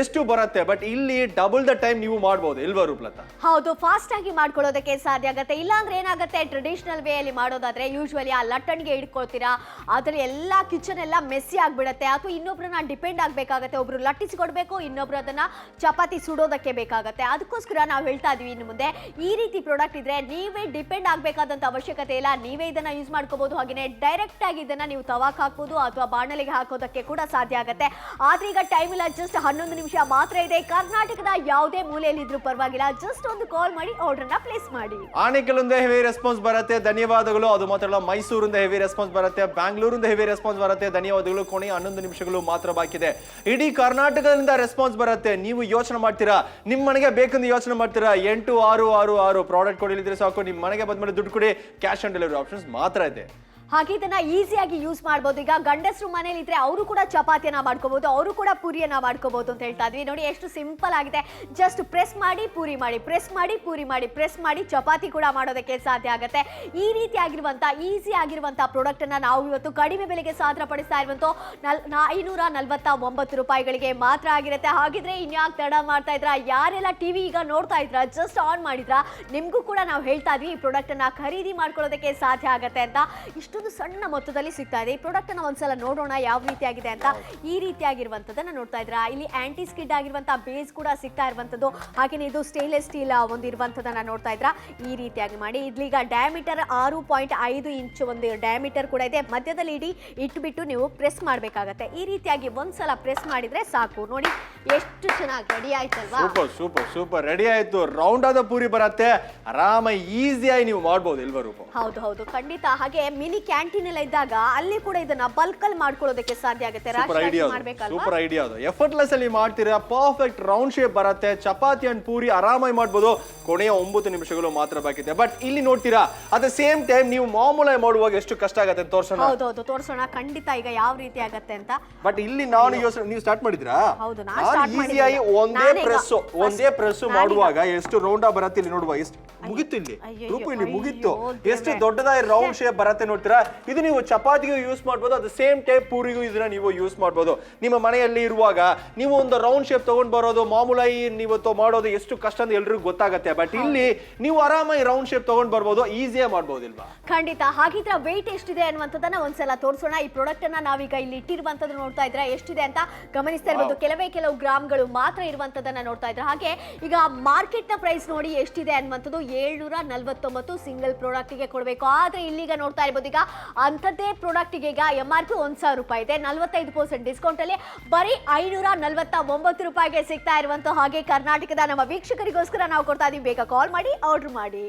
Speaker 3: ಎಷ್ಟು ಬರುತ್ತೆ, ಬಟ್ ಇಲ್ಲಿ ಡಬಲ್ ದ ಟೈಮ್ ನೀವು ಮಾಡಬಹುದು ಇಲ್ವಾ ರೂಪಲತಾ?
Speaker 2: ಹೌದು, ಫಾಸ್ಟ್ ಆಗಿ ಮಾಡ್ಕೊಳ್ಳೋದಕ್ಕೆ ಸಾಧ್ಯ ಆಗುತ್ತೆ. ಇಲ್ಲಾಂದ್ರೆ ಏನಾಗುತ್ತೆ, ಟ್ರೆಡಿಷನಲ್ ವೇ ಅಲ್ಲಿ ಮಾಡೋದಾದ್ರೆ ಯೂಶುವಲಿ ಆ ಲಟ್ಟಣಿಗೆ ಇಟ್ಕೊಳ್ತೀರಾ, ಅದ್ರಲ್ಲಿ ಎಲ್ಲಾ ಕಿಚನ್ ಎಲ್ಲ ಮೆಸ್ಸಿ ಆಗ್ಬಿಡುತ್ತೆ. ಅಥವಾ ಇನ್ನೊಬ್ರನ್ನ ಡಿಪೆಂಡ್ ಆಗ್ಬೇಕಾಗತ್ತೆ. ಒಬ್ರು ಲಟ್ಟಿಸಿ ಕೊಡ್ಬೇಕು, ಇನ್ನೊಬ್ರು ಅದನ್ನ ಚಪಾತಿ ಸುಡೋದಕ್ಕೆ ಬೇಕಾಗತ್ತೆ. ಅದಕ್ಕೋಸ್ಕರ ನಾವು ಹೇಳ್ತಾ ಇದೀವಿ, ಇನ್ನು ಮುಂದೆ ಈ ರೀತಿ ಪ್ರಾಡಕ್ಟ್ ಇದ್ರೆ ನೀವೇ ಡಿಪೆಂಡ್ ಆಗ್ಬೇಕಾದಂತ ಅವಶ್ಯಕತೆ ಇಲ್ಲ. ನೀವೇ ಇದನ್ನ ಯೂಸ್ ಮಾಡ್ಕೋಬಹುದು. ಹಾಗೇನೆ ಡೈರೆಕ್ಟ್ ಆಗಿ ಇದನ್ನ ನೀವು ತವಾಕ್ ಹಾಕ್ಬೋದು ಅಥವಾ ಬಾಣಲೆಗೆ ಹಾಕೋದಕ್ಕೆ ಕೂಡ ಸಾಧ್ಯ ಆಗುತ್ತೆ. ಆದ್ರೆ ಈಗ ಟೈಮ್ ಇಲ್ಲ, ಜಸ್ಟ್ 11 ನಿಮಿಷ ಮಾತ್ರ ಇದೆ. ಕರ್ನಾಟಕದ ಯಾವುದೇ ಮೂಲೆಯಲ್ಲಿ ಇದ್ರೂ ಪರವಾಗಿಲ್ಲ, ಜಸ್ಟ್ ಒಂದು ಕಾಲ್ ಮಾಡಿ ಆರ್ಡರ್ ನ ಪ್ಲೇಸ್ ಮಾಡಿ.
Speaker 3: ಆನೇಕಲ್ಲಿಂದ ಹೆವಿ ರೆಸ್ಪಾನ್ಸ್ ಬರುತ್ತೆ, ಧನ್ಯವಾದಗಳು. ಅದು ಮಾತ್ರ ಅಲ್ಲ, ಮೈಸೂರಿಂದ ಹೆವಿ ರೆಸ್ಪಾನ್ಸ್ ಬರುತ್ತೆ, ಬ್ಯಾಂಗ್ಳೂರಿಂದ ಹೆವಿ ರೆಸ್ಪಾನ್ಸ್ ಬರುತ್ತೆ, ಧನ್ಯವಾದಗಳು. ಕೊನೆಯ 11 ನಿಮಿಷಗಳು ಮಾತ್ರ ಬಾಕಿ ಇದೆ. ಇಡೀ ಕರ್ನಾಟಕದಿಂದ ರೆಸ್ಪಾನ್ಸ್ ಬರುತ್ತೆ. ನೀವು ಯೋಚನೆ ಮಾಡ್ತೀರಾ, ನಿಮ್ ಮನೆಗೆ ಬೇಕಂತ ಯೋಚನೆ ಮಾಡ್ತೀರಾ, 8666 ಪ್ರಾಡಕ್ಟ್ ಕೊಡಿಲಿದ್ರೆ ಸಾಕು, ನಿಮ್ ಮನೆಗೆ ಬಂದ್ಮೇಲೆ ದುಡ್ಡು ಕೊಡಿ. ಕ್ಯಾಶ್ ಆನ್ ಡೆಲಿವರಿ ಆಪ್ಷನ್ಸ್ ಮಾತ್ರ ಇದೆ.
Speaker 2: ಹಾಗೆ ಇದನ್ನ ಈಸಿಯಾಗಿ ಯೂಸ್ ಮಾಡಬಹುದು. ಈಗ ಗಂಡಸರು ಮನೇಲಿ ಇದ್ರೆ ಅವರು ಕೂಡ ಚಪಾತಿಯನ್ನ ಮಾಡ್ಕೋಬಹುದು, ಅವರು ಕೂಡ ಪೂರಿಯನ್ನ ಮಾಡ್ಕೋಬಹುದು ಅಂತ ಹೇಳ್ತಾ ಇದ್ವಿ. ನೋಡಿ ಎಷ್ಟು ಸಿಂಪಲ್ ಆಗಿದೆ. ಜಸ್ಟ್ ಪ್ರೆಸ್ ಮಾಡಿ ಪೂರಿ ಮಾಡಿ, ಪ್ರೆಸ್ ಮಾಡಿ ಪೂರಿ ಮಾಡಿ, ಪ್ರೆಸ್ ಮಾಡಿ ಚಪಾತಿ ಕೂಡ ಮಾಡೋದಕ್ಕೆ ಸಾಧ್ಯ ಆಗುತ್ತೆ. ಈ ರೀತಿ ಆಗಿರುವಂತ ಈಸಿ ಆಗಿರುವಂತ ಪ್ರಾಡಕ್ಟ್ ಅನ್ನ ನಾವು ಇವತ್ತು ಕಡಿಮೆ ಬೆಲೆಗೆ ಸಾದರಪಡಿಸ್ತಾ ಇರುವಂತ 549 ರೂಪಾಯಿಗಳಿಗೆ ಮಾತ್ರ ಆಗಿರುತ್ತೆ. ಹಾಗಿದ್ರೆ ಇನ್ಯಾಕೆ ತಡ ಮಾಡ್ತಾ ಇದ್ರ? ಯಾರೆಲ್ಲ ಟಿವಿ ಈಗ ನೋಡ್ತಾ ಇದ್ರ, ಜಸ್ಟ್ ಆನ್ ಮಾಡಿದ್ರ, ನಿಮ್ಗೂ ಕೂಡ ನಾವು ಹೇಳ್ತಾ ಇದ್ವಿ ಈ ಪ್ರಾಡಕ್ಟ್ ಅನ್ನ ಖರೀದಿ ಮಾಡ್ಕೊಳ್ಳೋದಕ್ಕೆ ಸಾಧ್ಯ ಆಗುತ್ತೆ ಅಂತ. ಇಷ್ಟೊಂದು ಸಣ್ಣ ಮೊತ್ತದಲ್ಲಿ ಸಿಗ್ತಾ ಇದೆ. ಈ ಪ್ರಾಡಕ್ಟ್ ಅನ್ನ ಒಂದ್ಸಲ ನೋಡೋಣ ಯಾವ ರೀತಿ ಆಗಿದೆ ಅಂತ. ಈ ರೀತಿಯಾಗಿರುವಂತದನ್ನ ನೋಡ್ತಾ ಇದ್ರ. ಇಲ್ಲಿ ಆಂಟಿ ಸ್ಕಿಡ್ ಆಗಿರುವಂತಹ ಬೇಸ್ ಕೂಡ ಸಿಗ್ತಾ ಇರುವಂತದ್ದು. ಹಾಗೇನೆ ಇದು ಸ್ಟೇನ್ಲೆಸ್ ಸ್ಟೀಲ್ ಒಂದು ಇರುವಂತದನ್ನ ನೋಡ್ತಾ ಇದ್ರ. ಈ ರೀತಿಯಾಗಿ ಮಾಡಿ ಇದ್ಲೀಗ ಡಯಾಮೀಟರ್ 6.5 ಇಂಚ್ ಒಂದು ಡಯಾಮೀಟರ್ ಕೂಡ ಇದೆ. ಮಧ್ಯದಲ್ಲಿ ಇಡೀ ಇಟ್ಬಿಟ್ಟು ನೀವು ಪ್ರೆಸ್ ಮಾಡ್ಬೇಕಾಗತ್ತೆ. ಈ ರೀತಿಯಾಗಿ ಒಂದ್ಸಲ ಪ್ರೆಸ್ ಮಾಡಿದ್ರೆ ಸಾಕು. ನೋಡಿ ಎಷ್ಟು ಚೆನ್ನಾಗಿ ರೆಡಿ ಆಯ್ತಲ್ವಾ?
Speaker 3: ಸೂಪರ್ ಸೂಪರ್ ಸೂಪರ್ ರೆಡಿ ಆಯ್ತು. ರೌಂಡ್ ಆದ ಪೂರಿ ಬರುತ್ತೆ, ಆರಾಮಾಗಿ ಈಸಿಯಾಗಿ ನೀವು ಮಾಡಬಹುದು ಇಲ್ವಾ ರೂಪ?
Speaker 2: ಹೌದು ಹೌದು, ಖಂಡಿತ. ಹಾಗೆ ಮಿನಿ ಕ್ಯಾಂಟೀನ್ ಎಲ್ಲ ಇದ್ದಾಗ ಅಲ್ಲಿ ಕೂಡ ಇದನ್ನ ಬಲ್ಕ್ ಅಲ್ಲಿ ಮಾಡ್ಕೊಳ್ಳೋದಕ್ಕೆ ಸಾಧ್ಯ ಆಗುತ್ತೆ.
Speaker 3: ಸೂಪರ್ ಐಡಿಯಾ ಅದು. ಎಫರ್ಟ್ಲೆಸ್ ಅಲ್ಲಿ ಮಾಡ್ತೀರಾ, ಪರ್ಫೆಕ್ಟ್ ರೌಂಡ್ ಶೇಪ್ ಬರುತ್ತೆ. ಚಪಾತಿ ಅಂಡ್ ಪೂರಿ ಆರಾಮಾಗಿ ಮಾಡ್ಬೋದು. ಕೊನೆಯ 9 ನಿಮಿಷಗಳು ಮಾತ್ರ ಬಾಕಿದೆ. ಬಟ್ ಇಲ್ಲಿ ನೋಡ್ತೀರಾ ಅಟ್ ದ ಸೇಮ್ ಟೈಮ್ ನೀವು ಮಾಮೂಲಾಗಿ ಮಾಡುವಾಗ ಎಷ್ಟು ಕಷ್ಟ ಆಗುತ್ತೆ ಅಂತ ತೋರ್ಸೋಣ.
Speaker 2: ಹೌದೌದು, ತೋರ್ಸೋಣ ಖಂಡಿತ ಈಗ ಯಾವ ರೀತಿ ಆಗತ್ತೆ ಅಂತ.
Speaker 3: ಬಟ್ ಇಲ್ಲಿ ನಾನು ಯೋಚನೆ, ನೀವು ಸ್ಟಾರ್ಟ್ ಮಾಡಿದ್ರಾ?
Speaker 2: ಹೌದು,
Speaker 3: ಈಸಿಯಾಗಿ ಒಂದೇ ಪ್ರೆಸ್ ಮಾಡುವಾಗ ಎಷ್ಟು ರೌಂಡ್ ಬರುತ್ತೆ ಇಲ್ಲಿ ನೋಡುವ. ಎಷ್ಟು ಮುಗಿತ್ತು ಇಲ್ಲಿ ರೂಪು, ಇಲ್ಲಿ ಮುಗಿತ್ತು. ಎಷ್ಟು ದೊಡ್ಡದಾಗಿ ರೌಂಡ್ ಶೇಪ್ ಬರುತ್ತೆ ನೋಡ್ತೀರಾ. ಇದು ನೀವು ಚಪಾತಿಗೂ ಯೂಸ್ ಮಾಡ್ಬೋದು, ಅಟ್ ದ ಸೇಮ್ ಟೈಮ್ ಪೂರಿಗೂ ಇದನ್ನ ನೀವು ಯೂಸ್ ಮಾಡ್ಬೋದು. ನಿಮ್ಮ ಮನೆಯಲ್ಲಿ ಇರುವಾಗ ನೀವು ಒಂದು ರೌಂಡ್ ಶೇಪ್ ತಗೊಂಡ್ ಬರೋದು ಮಾಮೂಲಾಗಿ ನೀವು ಮಾಡೋದು ಎಷ್ಟು ಕಷ್ಟ ಅಂತ ಎಲ್ರಿಗೂ ಗೊತ್ತಾಗತ್ತೆ. ಬಟ್ ಇಲ್ಲಿ ನೀವು ಆರಾಮಾಗಿ ರೌಂಡ್ ಶೇಪ್ ತಗೊಂಡ್ ಬರ್ಬೋದು, ಈಸಿಯಾಗಿ ಮಾಡ್ಬೋದಿಲ್ವಾ?
Speaker 2: ಖಂಡಿತ. ಹಾಗಿದ್ರೆ ವೆಯ್ಟ್ ಎಷ್ಟಿದೆ ಅನ್ನುವಂಥದ್ದನ್ನ ಒಂದ್ಸಲ ತೋರಿಸೋಣ. ಈ ಪ್ರಾಡಕ್ಟ್ ಅನ್ನ ನಾವೀಗ ಇಲ್ಲಿ ಇಟ್ಟಿರುವಂತದ್ದು ನೋಡ್ತಾ ಇದ್ರೆ ಎಷ್ಟಿದೆ ಅಂತ ಗಮನಿಸ್ತಾ ಇರ್ಬೋದು. ಕೆಲವು ಗ್ರಾಮ್ಗಳು ಮಾತ್ರ ಇರುವಂತದನ್ನ ನೋಡ್ತಾ ಇದ್ರೆ. ಹಾಗೆ ಈಗ ಮಾರ್ಕೆಟ್ ನ ಪ್ರೈಸ್ ನೋಡಿ ಎಷ್ಟಿದೆ ಅನ್ನುವಂಥದ್ದು 749 ಸಿಂಗಲ್ ಪ್ರಾಡಕ್ಟ್ ಗೆ ಕೊಡಬೇಕು. ಆದ್ರೆ ಇಲ್ಲಿಗ ನೋಡ್ತಾ ಇರ್ಬೋದು ಈಗ ಅಂತದ್ದೇ ಪ್ರಾಡಕ್ಟ್ ಗೆ ಈಗ MRP 1000 ರೂಪಾಯಿ ಇದೆ. 45% ಡಿಸ್ಕೌಂಟ್ ಅಲ್ಲಿ ಬರೀ 549 ರೂಪಾಯಿಗೆ ಸಿಗ್ತಾ ಇರುವಂತ. ಹಾಗೆ ಕರ್ನಾಟಕದ ನಮ್ಮ ವೀಕ್ಷಕರಿಗೋಸ್ಕರ ನಾವು ಕೊಡ್ತಾ ಇದೀವಿ. ಬೇಗ ಕಾಲ್ ಮಾಡಿ ಆರ್ಡರ್ ಮಾಡಿ.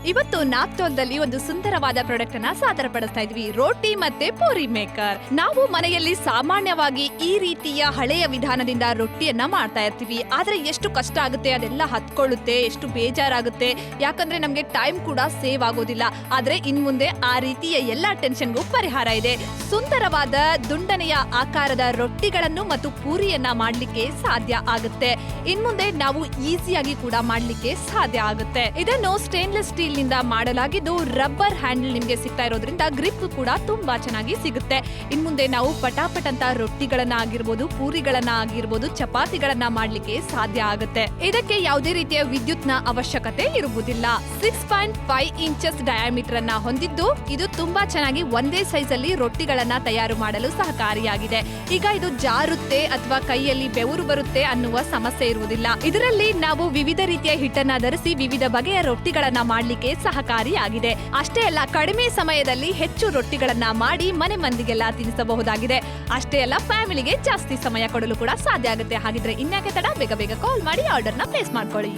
Speaker 1: ಇವತ್ತು ನಾಪ್ತೋಲ್ದಲ್ಲಿ ಒಂದು ಸುಂದರವಾದ ಪ್ರಾಡಕ್ಟ್ ಅನ್ನ ಸಾದರಪಡಿಸ್ತಾ ಇದ್ವಿ, ರೋಟಿ ಮತ್ತೆ ಪೂರಿ ಮೇಕರ್. ನಾವು ಮನೆಯಲ್ಲಿ ಸಾಮಾನ್ಯವಾಗಿ ಈ ರೀತಿಯ ಹಳೆಯ ವಿಧಾನದಿಂದ ರೊಟ್ಟಿಯನ್ನ ಮಾಡ್ತಾ ಇರ್ತೀವಿ. ಆದ್ರೆ ಎಷ್ಟು ಕಷ್ಟ ಆಗುತ್ತೆ, ಅದೆಲ್ಲ ಹತ್ಕೊಳ್ಳುತ್ತೆ, ಎಷ್ಟು ಬೇಜಾರಾಗುತ್ತೆ. ಯಾಕಂದ್ರೆ ನಮ್ಗೆ ಟೈಮ್ ಕೂಡ ಸೇವ್ ಆಗೋದಿಲ್ಲ. ಆದ್ರೆ ಇನ್ ಮುಂದೆ ಆ ರೀತಿಯ ಎಲ್ಲಾ ಟೆನ್ಷನ್ಗೂ ಪರಿಹಾರ ಇದೆ. ಸುಂದರವಾದ ದುಂಡನೆಯ ಆಕಾರದ ರೊಟ್ಟಿಗಳನ್ನು ಮತ್ತು ಪೂರಿಯನ್ನ ಮಾಡ್ಲಿಕ್ಕೆ ಸಾಧ್ಯ ಆಗುತ್ತೆ. ಇನ್ ಮುಂದೆ ನಾವು ಈಸಿಯಾಗಿ ಕೂಡ ಮಾಡ್ಲಿಕ್ಕೆ ಸಾಧ್ಯ ಆಗುತ್ತೆ. ಇದನ್ನು ಸ್ಟೇನ್ಲೆಸ್ ಸ್ಟೀಲ್ ನಿಂದ ಮಾಡಲಾಗಿದ್ದು ರಬ್ಬರ್ ಹ್ಯಾಂಡಲ್ ನಿಮ್ಗೆ ಸಿಗ್ತಾ ಇರೋದ್ರಿಂದ ಗ್ರಿಪ್ ಕೂಡ ತುಂಬಾ ಚೆನ್ನಾಗಿ ಸಿಗುತ್ತೆ. ಇನ್ ಮುಂದೆ ನಾವು ಪಟಾಪಟ್ ಅಂತ ರೊಟ್ಟಿಗಳನ್ನ ಆಗಿರ್ಬೋದು, ಪೂರಿಗಳನ್ನ ಆಗಿರ್ಬೋದು, ಚಪಾತಿಗಳನ್ನ ಮಾಡ್ಲಿಕ್ಕೆ ಸಾಧ್ಯ ಆಗುತ್ತೆ. ಇದಕ್ಕೆ ಯಾವುದೇ ರೀತಿಯ ವಿದ್ಯುತ್ ನ ಅವಶ್ಯಕತೆ ಇರುವುದಿಲ್ಲ. 6.5 ಇಂಚಸ್ ಡಯಾಮೀಟರ್ ಅನ್ನ ಹೊಂದಿದ್ದು ಇದು ತುಂಬಾ ಚೆನ್ನಾಗಿ ಒಂದೇ ಸೈಜ್ ಅಲ್ಲಿ ರೊಟ್ಟಿಗಳನ್ನ ತಯಾರು ಮಾಡಲು ಸಹಕಾರಿಯಾಗಿದೆ. ಈಗ ಇದು ಜಾರುತ್ತೆ ಅಥವಾ ಕೈಯಲ್ಲಿ ಬೆವರು ಬರುತ್ತೆ ಅನ್ನುವ ಸಮಸ್ಯೆ ಇರುವುದಿಲ್ಲ. ಇದರಲ್ಲಿ ನಾವು ವಿವಿಧ ರೀತಿಯ ಹಿಟ್ಟನ್ನ ಧರಿಸಿ ವಿವಿಧ ಬಗೆಯ ರೊಟ್ಟಿಗಳನ್ನ ಮಾಡ್ಲಿಕ್ಕೆ ಸಹಕಾರಿಯಾಗಿದೆ. ಅಷ್ಟೇ ಅಲ್ಲ, ಕಡಿಮೆ ಸಮಯದಲ್ಲಿ ಹೆಚ್ಚು ರೊಟ್ಟಿಗಳನ್ನ ಮಾಡಿ ಮನೆ ಮಂದಿಗೆಲ್ಲ ತಿನ್ನಿಸಬಹುದಾಗಿದೆ. ಅಷ್ಟೇ ಅಲ್ಲ, ಫ್ಯಾಮಿಲಿಗೆ ಜಾಸ್ತಿ ಸಮಯ ಕೊಡಲು ಕೂಡ ಸಾಧ್ಯ ಆಗುತ್ತೆ. ಹಾಗಿದ್ರೆ ಇನ್ಯಾಕೆ ತಡ, ಬೇಗ ಕಾಲ್ ಮಾಡಿ ಆರ್ಡರ್ನ ಪ್ಲೇಸ್ ಮಾಡ್ಕೊಳ್ಳಿ.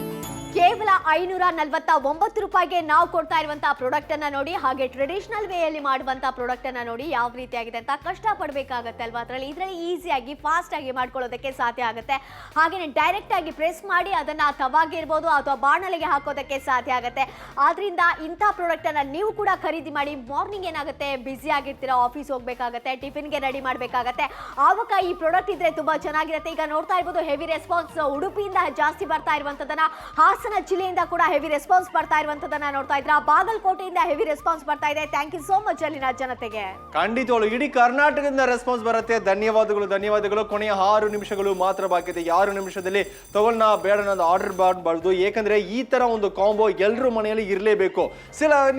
Speaker 2: ಕೇವಲ 549 ರೂಪಾಯಿಗೆ ನಾವು ಕೊಡ್ತಾ ಇರುವಂತಹ ಪ್ರಾಡಕ್ಟ್ ಅನ್ನ ನೋಡಿ. ಹಾಗೆ ಟ್ರೆಡಿಷನಲ್ ವೇ ಅಲ್ಲಿ ಮಾಡುವಂತಹ ಪ್ರಾಡಕ್ಟ್ ಅನ್ನ ನೋಡಿ ಯಾವ ರೀತಿ ಆಗಿದೆ ಅಂತ. ಕಷ್ಟ ಪಡಬೇಕಾಗತ್ತೆ ಅಲ್ವಾ ಇದರಲ್ಲಿ ಈಸಿಯಾಗಿ ಫಾಸ್ಟ್ ಆಗಿ ಮಾಡ್ಕೊಳ್ಳೋದಕ್ಕೆ ಸಾಧ್ಯ ಆಗುತ್ತೆ. ಹಾಗೆ ಡೈರೆಕ್ಟ್ ಆಗಿ ಪ್ರೆಸ್ ಮಾಡಿ ಅದನ್ನ ತವಾಗೆ ಇರ್ಬೋದು ಅಥವಾ ಬಾಣಲೆಗೆ ಹಾಕೋದಕ್ಕೆ ಸಾಧ್ಯ ಆಗುತ್ತೆ. ಆದ್ರಿಂದ ಇಂಥ ಪ್ರಾಡಕ್ಟ್ ಅನ್ನ ನೀವು ಕೂಡ ಖರೀದಿ ಮಾಡಿ. ಮಾರ್ನಿಂಗ್ ಏನಾಗುತ್ತೆ, ಬ್ಯುಸಿ ಆಗಿರ್ತೀರಾ, ಆಫೀಸ್ ಹೋಗ್ಬೇಕಾಗತ್ತೆ, ಟಿಫಿನ್ಗೆ ರೆಡಿ ಮಾಡಬೇಕಾಗತ್ತೆ, ಆವಾಗ ಈ ಪ್ರಾಡಕ್ಟ್ ಇದ್ರೆ ತುಂಬಾ ಚೆನ್ನಾಗಿರುತ್ತೆ. ಈಗ ನೋಡ್ತಾ ಇರ್ಬೋದು ಹೆವಿ ರೆಸ್ಪಾನ್ಸ್ ಉಡುಪಿಯಿಂದ ಜಾಸ್ತಿ ಬರ್ತಾ ಇರುವಂತದನ್ನ, ಹಾಸನ ಜಿಲ್ಲೆಯಿಂದ ಕೂಡ ಹೆವಿ ರೆಸ್ಪಾನ್ಸ್ ಬರ್ತಾ ಇರುವಂತದನ್ನ ನೋಡ್ತಾ ಇದ್ರ. ಬಾಗಲಕೋಟೆಯಿಂದ ಹೆವಿ ರೆಸ್ಪಾನ್ಸ್ ಬರ್ತಾ ಇದೆ. ಥ್ಯಾಂಕ್ ಯು ಸೋ ಮಚ್ ಅಲ್ಲಿನ ಜನತೆಗೆ.
Speaker 3: ಖಂಡಿತವಾಗ್ಲು ಇಡೀ ಕರ್ನಾಟಕದಿಂದ ರೆಸ್ಪಾನ್ಸ್ ಬರುತ್ತೆ. ಧನ್ಯವಾದಗಳು. ಕೊನೆಯ 6 ನಿಮಿಷಗಳು ಮಾತ್ರ ಬಾಕಿ ಇದೆ. 6 ನಿಮಿಷದಲ್ಲಿ ತಗೊಳ್ಳ ಬೇಡ ಅನ್ನೋದು ಆರ್ಡರ್ ಮಾಡಬಾರ್ದು. ಯಾಕಂದ್ರೆ ಈ ತರ ಒಂದು ಕಾಂಬೋ ಎಲ್ಲರೂ ಮನೆಯಲ್ಲಿ ಇರಲೇಬೇಕು.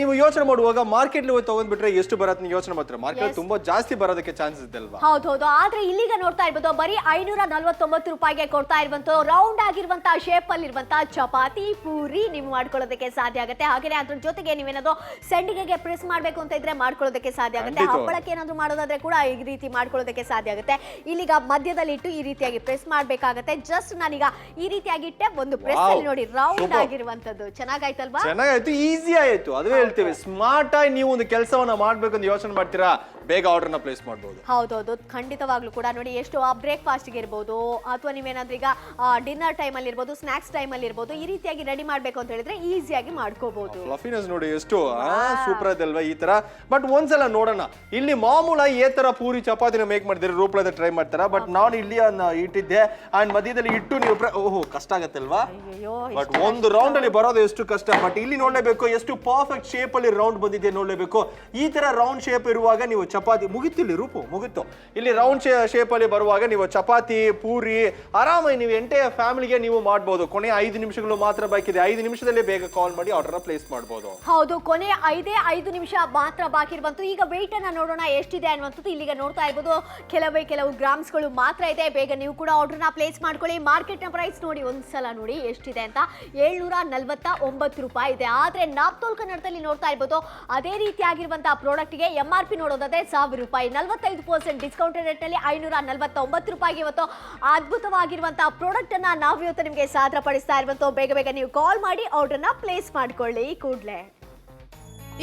Speaker 3: ನೀವು ಯೋಚನೆ ಮಾಡುವಾಗ ಮಾರ್ಕೆಟ್ ತಗೊಂಡ್ಬಿಟ್ರೆ ಎಷ್ಟು ಬರುತ್ತೆ ನೀವು ಯೋಚನೆ ಮಾಡ್ತಾರೆ. ಮಾರ್ಕೆಟ್ ತುಂಬಾ ಜಾಸ್ತಿ ಬರೋದಕ್ಕೆ ಚಾನ್ಸಸ್ ಇದೆ ಅಲ್ವಾ?
Speaker 2: ಹೌದು. ಆದ್ರೆ ಇಲ್ಲಿಗ ನೋಡ್ತಾ ಇರ್ಬೋದು ಬರೀ 549 ರೂಪಾಯಿಗೆ ಕೊಡ್ತಾ ಇರುವಂತ ರೌಂಡ್ ಆಗಿರುವಂತಹ ಶೇಪ್ ಅಲ್ಲಿ ಇರುವಂತಹ ಚಪಾತಿ ಪೂರಿ ನೀವು ಮಾಡ್ಕೊಳ್ಳೋದಕ್ಕೆ ಸಾಧ್ಯ ಆಗುತ್ತೆ. ಹಾಗೆ ಅದ್ರ ಜೊತೆಗೆ ನೀವೇನಾದ್ರೂ ಸಂಡಿಗೆಗೆ ಪ್ರೆಸ್ ಮಾಡಬೇಕು ಅಂತ ಇದ್ರೆ ಮಾಡ್ಕೊಳ್ಳೋದಕ್ಕೆ ಸಾಧ್ಯ ಆಗುತ್ತೆ. ಹಪ್ಪಳಕ್ಕೆ ಏನಾದ್ರು ಮಾಡೋದಾದ್ರೆ ಕೂಡ ಈ ರೀತಿ ಮಾಡ್ಕೊಳ್ಳೋದಕ್ಕೆ ಸಾಧ್ಯ ಆಗುತ್ತೆ. ಇಲ್ಲಿಗ ಮಧ್ಯದಲ್ಲಿ ಇಟ್ಟು ಈ ರೀತಿಯಾಗಿ ಪ್ರೆಸ್ ಮಾಡ್ಬೇಕಾಗತ್ತೆ. ಜಸ್ಟ್ ನಾನೀಗ ಈ ರೀತಿಯಾಗಿ ಇಟ್ಟೆ, ಒಂದು ಪ್ರೆಸ್ ಅಲ್ಲಿ ನೋಡಿ ರೌಂಡ್ ಆಗಿರುವಂತದ್ದು. ಚೆನ್ನಾಗಾಯ್ತಲ್ವಾ?
Speaker 3: ಚೆನ್ನಾಗಾಯ್ತು, ಈಸಿ ಆಯ್ತು. ಅದುವೇ ಹೇಳ್ತೀವಿ, ಸ್ಮಾರ್ಟ್ ಆಗಿ ನೀವು ಒಂದು ಕೆಲಸವನ್ನ ಮಾಡ್ಬೇಕು ಅಂತ ಯೋಚನೆ ಮಾಡ್ತೀರಾ, ಬೇಗ ಆರ್ಡರ್ನ ಪ್ಲೇಸ್ ಮಾಡಬಹುದು.
Speaker 2: ಹೌದೌದು, ಖಂಡಿತವಾಗ್ಲೂ ಕೂಡ ನೋಡಿ. ಎಷ್ಟು ಬ್ರೇಕ್ಫಾಸ್ಟ್ಗೆ ಇರ್ಬೋದು ಅಥವಾ ನೀವೇನಾದ್ರೂ ಈಗ ಡಿನ್ನರ್ ಟೈಮ್ ಅಲ್ಲಿ ಇರ್ಬೋದು, ಸ್ನಾಕ್ಸ್ ಟೈಮ್ ಅಲ್ಲಿ ಇರ್ಬೋದು, ಈ ರೀತಿಯಾಗಿ ರೆಡಿ ಮಾಡ್ಬೇಕು ಅಂತ ಹೇಳಿದ್ರೆ ಈಸಿಯಾಗಿ ಮಾಡ್ಕೋಬಹುದು.
Speaker 3: ಫ್ಲಫಿನೆಸ್ ನೋಡಿ ಎಷ್ಟು ಸೂಪರ್ ಅದಲ್ವಾ ಈ ತರ. ಬಟ್ ಒಂದ್ಸಲ ನೋಡೋಣ, ಇಲ್ಲಿ ಮಾಮೂಲಾಗಿ ಈ ತರ ಪೂರಿ ಚಪಾತಿನ ಮೇಕ್ ಮಾಡಿದ್ರೆ ರೂಪದ ಟ್ರೈ ಮಾಡ್ತಾರ. ಬಟ್ ನಾನು ಇಲ್ಲಿ ಇಟ್ಟಿದ್ದೆ ಅಂಡ್ ಮಧ್ಯದಲ್ಲಿ ಇಟ್ಟು ನೀವು ಓಹೋ ಕಷ್ಟ ಆಗತ್ತಲ್ವಾ. ಬಟ್ ಒಂದು ರೌಂಡ್ ಅಲ್ಲಿ ಬರೋದು ಎಷ್ಟು ಕಷ್ಟ. ಬಟ್ ಇಲ್ಲಿ ನೋಡ್ಲೇಬೇಕು ಎಷ್ಟು ಪರ್ಫೆಕ್ಟ್ ಶೇಪ್ ಅಲ್ಲಿ ರೌಂಡ್ ಬಂದಿದೆ ನೋಡ್ಲೇಬೇಕು. ಈ ತರ ರೌಂಡ್ ಶೇಪ್ ಇರುವಾಗ ನೀವು ಚಪಾತಿ ಮುಗಿತು, ಇಲ್ಲಿ ರೂಪು ಮುಗಿತು. ಇಲ್ಲಿ ರೌಂಡ್ ಶೇಪ್ ಅಲ್ಲಿ ಬರುವಾಗ ನೀವು ಚಪಾತಿ ಪೂರಿ ಆರಾಮಾಗಿ ನೀವು ಎಂಟೈರ್ ಫ್ಯಾಮಿಲಿಗೆ ನೀವು ಮಾಡಬಹುದು. ಕೊನೆ 5 ನಿಮಿಷಗಳು ಮಾತ್ರ ಬಾಕಿ ಇದೆ. 5 ನಿಮಿಷದಲ್ಲಿ ಬೇಗ ಕಾಲ್ ಮಾಡಿ ಆರ್ಡರ್ ಪ್ಲೇಸ್ ಮಾಡಬಹುದು.
Speaker 2: ಹೌದು, ಕೊನೆ 5 ನಿಮಿಷ ಮಾತ್ರ ಬಾಕಿ ಇರುವಂತ. ಈಗ ವೆಯ್ಟ್ ಅನ್ನ ನೋಡೋಣ ಎಷ್ಟಿದೆ ಅನ್ನುವಂಥದ್ದು. ಇಲ್ಲಿಗ ನೋಡ್ತಾ ಇರ್ಬೋದು ಕೆಲವು ಗ್ರಾಮ್ಸ್ ಗಳು ಮಾತ್ರ ಇದೆ. ಬೇಗ ನೀವು ಕೂಡ ಆರ್ಡರ್ನ ಪ್ಲೇಸ್ ಮಾಡ್ಕೊಳ್ಳಿ. ಮಾರ್ಕೆಟ್ ನ ಪ್ರೈಸ್ ನೋಡಿ, ಒಂದ್ಸಲ ನೋಡಿ ಎಷ್ಟಿದೆ ಅಂತ. 749 ರೂಪಾಯಿ ಇದೆ. ಆದ್ರೆ ನಾಪ್ತೋಲ್ ಕನ್ನಡದಲ್ಲಿ ನೋಡ್ತಾ ಇರ್ಬೋದು ಅದೇ ರೀತಿ ಆಗಿರುವಂತಹ ಪ್ರಾಡಕ್ಟ್ ಗೆ MRP ನೋಡೋದಾದ್ರೆ 1000 ರೂಪಾಯಿ. 45% ಡಿಸ್ಕೌಂಟ್ ರೇಟ್ ನಲ್ಲಿ 549 ರೂಪಾಯಿಗೆ ಇವತ್ತು ಅದ್ಭುತವಾಗಿರುವಂತಹ ಪ್ರಾಡಕ್ಟ್ ಅನ್ನ ನಾವು ಇವತ್ತು ನಿಮಗೆ ಸಾದರಪಡಿಸ್ತಾ ಇರುವಂತ. ಬೇಗ ನೀವು ಕಾಲ್ ಮಾಡಿ ಆರ್ಡರ್ನ ಪ್ಲೇಸ್ ಮಾಡ್ಕೊಳ್ಳಿ ಕೂಡಲೇ.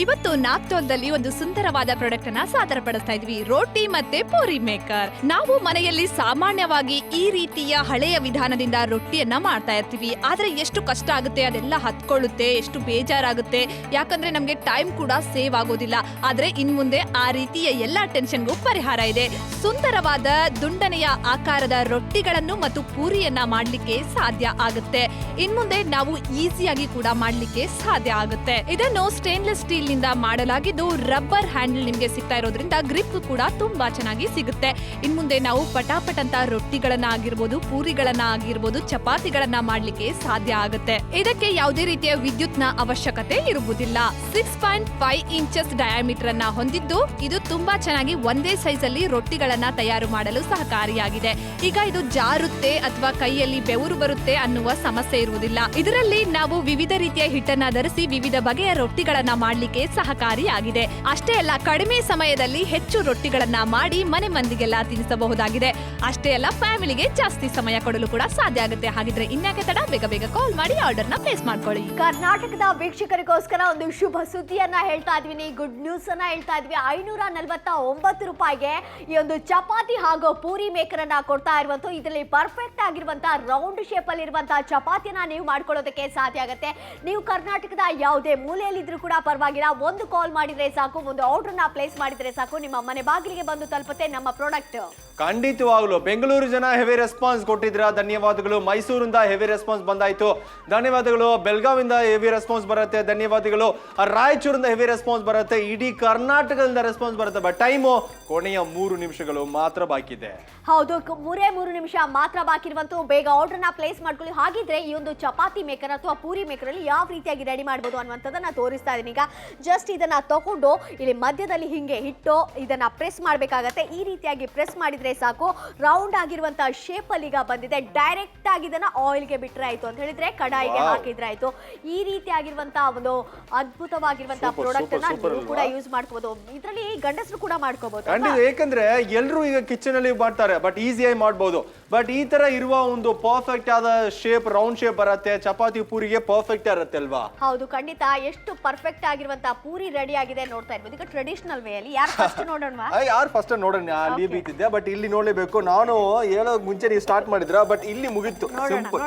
Speaker 1: ಇವತ್ತು ನಾಪ್ತೋಲ್ದಲ್ಲಿ ಒಂದು ಸುಂದರವಾದ ಪ್ರಾಡಕ್ಟ್ ಅನ್ನ ಸಾದರಪಡಿಸ್ತಾ ಇದ್ವಿ, ರೋಟಿ ಮತ್ತೆ ಪೂರಿ ಮೇಕರ್. ನಾವು ಮನೆಯಲ್ಲಿ ಸಾಮಾನ್ಯವಾಗಿ ಈ ರೀತಿಯ ಹಳೆಯ ವಿಧಾನದಿಂದ ರೊಟ್ಟಿಯನ್ನ ಮಾಡ್ತಾ ಇರ್ತೀವಿ. ಆದ್ರೆ ಎಷ್ಟು ಕಷ್ಟ ಆಗುತ್ತೆ, ಅದೆಲ್ಲ ಹತ್ಕೊಳ್ಳುತ್ತೆ, ಎಷ್ಟು ಬೇಜಾರಾಗುತ್ತೆ, ಯಾಕಂದ್ರೆ ನಮ್ಗೆ ಟೈಮ್ ಕೂಡ ಸೇವ್ ಆಗೋದಿಲ್ಲ. ಆದ್ರೆ ಇನ್ ಮುಂದೆ ಆ ರೀತಿಯ ಎಲ್ಲಾ ಟೆನ್ಷನ್ಗೂ ಪರಿಹಾರ ಇದೆ. ಸುಂದರವಾದ ದುಂಡನೆಯ ಆಕಾರದ ರೊಟ್ಟಿಗಳನ್ನು ಮತ್ತು ಪೂರಿಯನ್ನ ಮಾಡ್ಲಿಕ್ಕೆ ಸಾಧ್ಯ ಆಗುತ್ತೆ. ಇನ್ ಮುಂದೆ ನಾವು ಈಸಿಯಾಗಿ ಕೂಡ ಮಾಡ್ಲಿಕ್ಕೆ ಸಾಧ್ಯ ಆಗುತ್ತೆ. ಇದನ್ನು ಸ್ಟೇನ್ಲೆಸ್ ಸ್ಟೀಲ್ ನಿಂದ ಮಾಡಲಾಗಿದ್ದು ರಬ್ಬರ್ ಹ್ಯಾಂಡಲ್ ನಿಮ್ಗೆ ಸಿಗ್ತಾ ಇರೋದ್ರಿಂದ ಗ್ರಿಪ್ ಕೂಡ ತುಂಬಾ ಚೆನ್ನಾಗಿ ಸಿಗುತ್ತೆ. ಇನ್ ಮುಂದೆ ನಾವು ಪಟಾಪಟ್ ಅಂತ ರೊಟ್ಟಿಗಳನ್ನ ಆಗಿರ್ಬೋದು, ಪೂರಿಗಳನ್ನ ಆಗಿರ್ಬೋದು, ಚಪಾತಿಗಳನ್ನ ಮಾಡ್ಲಿಕ್ಕೆ ಸಾಧ್ಯ ಆಗುತ್ತೆ. ಇದಕ್ಕೆ ಯಾವುದೇ ರೀತಿಯ ವಿದ್ಯುತ್ ನ ಅವಶ್ಯಕತೆ ಇರುವುದಿಲ್ಲ. 6.5 ಇಂಚಸ್ ಡಯಾಮೀಟರ್ ಅನ್ನ ಹೊಂದಿದ್ದು ಇದು ತುಂಬಾ ಚೆನ್ನಾಗಿ ಒಂದೇ ಸೈಜ್ ಅಲ್ಲಿ ರೊಟ್ಟಿಗಳನ್ನ ತಯಾರು ಮಾಡಲು ಸಹಕಾರಿಯಾಗಿದೆ. ಈಗ ಇದು ಜಾರುತ್ತೆ ಅಥವಾ ಕೈಯಲ್ಲಿ ಬೆವರು ಬರುತ್ತೆ ಅನ್ನುವ ಸಮಸ್ಯೆ ಇರುವುದಿಲ್ಲ. ಇದರಲ್ಲಿ ನಾವು ವಿವಿಧ ರೀತಿಯ ಹಿಟ್ಟನ್ನ ಧರಿಸಿ ವಿವಿಧ ಬಗೆಯ ರೊಟ್ಟಿಗಳನ್ನ ಮಾಡ್ಲಿಕ್ಕೆ ಸಹಕಾರಿಯಾಗಿದೆ. ಅಷ್ಟೇ ಅಲ್ಲ, ಕಡಿಮೆ ಸಮಯದಲ್ಲಿ ಹೆಚ್ಚು ರೊಟ್ಟಿಗಳನ್ನ ಮಾಡಿ ಮನೆ ಮಂದಿಗೆಲ್ಲ ತಿನ್ನಿಸಬಹುದಾಗಿದೆ. ಅಷ್ಟೇ ಅಲ್ಲ, ಫ್ಯಾಮಿಲಿಗೆ ಜಾಸ್ತಿ ಸಮಯ ಕೊಡಲು ಕೂಡ ಸಾಧ್ಯ ಆಗುತ್ತೆ. ಹಾಗಿದ್ರೆ ಇನ್ಯಾಕೆ ತಡ, ಬೇಗ ಬೇಗ ಕಾಲ್ ಮಾಡಿ ಆರ್ಡರ್ ನ ಪ್ಲೇಸ್ ಮಾಡ್ಕೊಳ್ಳಿ.
Speaker 2: ಕರ್ನಾಟಕದ ವೀಕ್ಷಕರಿಗೋಸ್ಕರ ಒಂದು ಶುಭ ಸುದ್ದಿಯನ್ನ ಹೇಳ್ತಾ ಇದ್ವಿ, ಗುಡ್ ನ್ಯೂಸ್ ಅನ್ನ ಹೇಳ್ತಾ ಇದ್ವಿ. 549 ರೂಪಾಯಿಗೆ ಈ ಒಂದು ಚಪಾತಿ ಹಾಗೂ ಪೂರಿ ಮೇಕರ್ ಅನ್ನ ಕೊಡ್ತಾ ಇರುವಂತ. ಇದರಲ್ಲಿ ಪರ್ಫೆಕ್ಟ್ ಆಗಿರುವಂತಹ ರೌಂಡ್ ಶೇಪ್ ಅಲ್ಲಿ ಇರುವಂತಹ ಚಪಾತಿನ ನೀವು ಮಾಡ್ಕೊಳ್ಳೋದಕ್ಕೆ ಸಾಧ್ಯ ಆಗುತ್ತೆ. ನೀವು ಕರ್ನಾಟಕದ ಯಾವುದೇ ಮೂಲೆಯಲ್ಲಿದ್ರೂ ಕೂಡ ಪರವಾಗಿಲ್ಲ, ಒಂದು ಕಾಲ್ ಮಾಡಿದ್ರೆ ಸಾಕು, ಒಂದು ಆರ್ಡರ್ ನ ಪ್ಲೇಸ್ ಮಾಡಿದ್ರೆ ಸಾಕು, ನಿಮ್ಮ ಮನೆ ಬಾಗಿಲಿಗೆ ಬಂದು ತಲುಪುತ್ತೆ ನಮ್ಮ ಪ್ರಾಡಕ್ಟ್.
Speaker 3: ಖಂಡಿತವಾಗ್ಲು ಬೆಂಗಳೂರು ಜನ ಹೆವಿ ರೆಸ್ಪಾನ್ಸ್ ಕೊಟ್ಟಿದ್ರ, ಧನ್ಯವಾದಗಳು. ಮೈಸೂರಿಂದ ಹೆವಿ ರೆಸ್ಪಾನ್ಸ್ ಬಂದಾಯ್ತು, ಧನ್ಯವಾದಗಳು. ಬೆಳಗಾವಿಂದ ಹೆವಿ ರೆಸ್ಪಾನ್ಸ್ ಬರುತ್ತೆ, ಧನ್ಯವಾದಗಳು. ರಾಯಚೂರಿಂದ ಹೆವಿ ರೆಸ್ಪಾನ್ಸ್ ಬರುತ್ತೆ, ಇಡೀ ಕರ್ನಾಟಕದಿಂದ ರೆಸ್ಪಾನ್ಸ್ ಬರುತ್ತೆ. ಬಟ್ ಟೈಮು ಕೊನೆಯ 3 ನಿಮಿಷಗಳು ಮಾತ್ರ ಬಾಕಿ ಇದೆ.
Speaker 2: ಹೌದು, 3 ನಿಮಿಷ ಮಾತ್ರ ಬಾಕಿ ಇರುವಂತ. ಬೇಗ ಆರ್ಡರ್ ನ ಪ್ಲೇಸ್ ಮಾಡ್ಕೊಳ್ಳಿ. ಹಾಗಿದ್ರೆ ಈ ಒಂದು ಚಪಾತಿ ಮೇಕರ್ ಅಥವಾ ಪೂರಿ ಮೇಕರ್ ಅಲ್ಲಿ ಯಾವ ರೀತಿಯಾಗಿ ರೆಡಿ ಮಾಡಬಹುದು ಅನ್ನುವಂಥದ್ದನ್ನ ತೋರಿಸ್ತಾ ಇದೀನಿ. ಈಗ ಜಸ್ಟ್ ಇದನ್ನ ತಗೊಂಡು ಇಲ್ಲಿ ಮಧ್ಯದಲ್ಲಿ ಹಿಂಗೆ ಇಟ್ಟು ಇದನ್ನ ಪ್ರೆಸ್ ಮಾಡಬೇಕಾಗತ್ತೆ. ಈ ರೀತಿಯಾಗಿ ಪ್ರೆಸ್ ಮಾಡಿದ್ರೆ ಸಾಕು, ರೌಂಡ್ ಆಗಿರುವಂತಹ ಶೇಪ್ ಅಲ್ಲಿ ಈಗ ಬಂದಿದೆ. ಡೈರೆಕ್ಟ್ ಆಗಿ ಇದನ್ನ ಆಯಿಲ್ಗೆ ಬಿಟ್ರೆ ಆಯ್ತು ಅಂತ ಹೇಳಿದ್ರೆ, ಕಡಾಯಿಗೆ ಹಾಕಿದ್ರೆ ಆಯ್ತು. ಈ ರೀತಿಯಾಗಿರುವಂತಹ ಒಂದು ಅದ್ಭುತವಾಗಿರುವಂತಹ ಪ್ರಾಡಕ್ಟ್ ಅನ್ನ ನೀವು ಕೂಡ ಯೂಸ್ ಮಾಡ್ಕೋಬಹುದು. ಇದರಲ್ಲಿ ಗಂಡಸರು ಕೂಡ ಮಾಡ್ಕೋಬಹುದು.
Speaker 3: ಯಾಕಂದ್ರೆ ಎಲ್ಲರೂ ಈಗ ಕಿಚನ್ ಅಲ್ಲಿ ಮಾಡ್ತಾರೆ, ಬಟ್ ಈಸಿಯಾಗಿ ಮಾಡ್ಬೋದು. ಬಟ್ ಈ ತರ ಇರುವ ಒಂದು ಪರ್ಫೆಕ್ಟ್ ಆದ ಶೇಪ್, ರೌಂಡ್ ಶೇಪ್ ಬರುತ್ತೆ. ಚಪಾತಿ ಪೂರಿಗೆ ಪರ್ಫೆಕ್ಟ್ ಇರುತ್ತೆ ಅಲ್ವಾ?
Speaker 2: ಹೌದು, ಖಂಡಿತ. ಎಷ್ಟು ಪರ್ಫೆಕ್ಟ್ ಆಗಿರುವಂತಹ ಪೂರಿ ರೆಡಿ ಆಗಿದೆ ನೋಡ್ತಾ ಇರ್ಬೋದು. ಈಗ ಟ್ರೆಡಿಷನಲ್ ವೇ ಅಲ್ಲಿ ಯಾರು ಫಸ್ಟ್ ನೋಡೋಣ?
Speaker 3: ಯಾರು ಫಸ್ಟ್ ನೋಡೋಣ ಅಲ್ಲಿ ಬೀತಿದ್ದೆ, ಬಟ್ ಇಲ್ಲಿ ನೋಡ್ಲೇಬೇಕು. ನಾನು ಹೇಳೋಕ್ ಮುಂಚೆ ನೀವು ಸ್ಟಾರ್ಟ್ ಮಾಡಿದ್ರ, ಬಟ್ ಇಲ್ಲಿ ಮುಗಿತ್ತು. ಸಿಂಪಲ್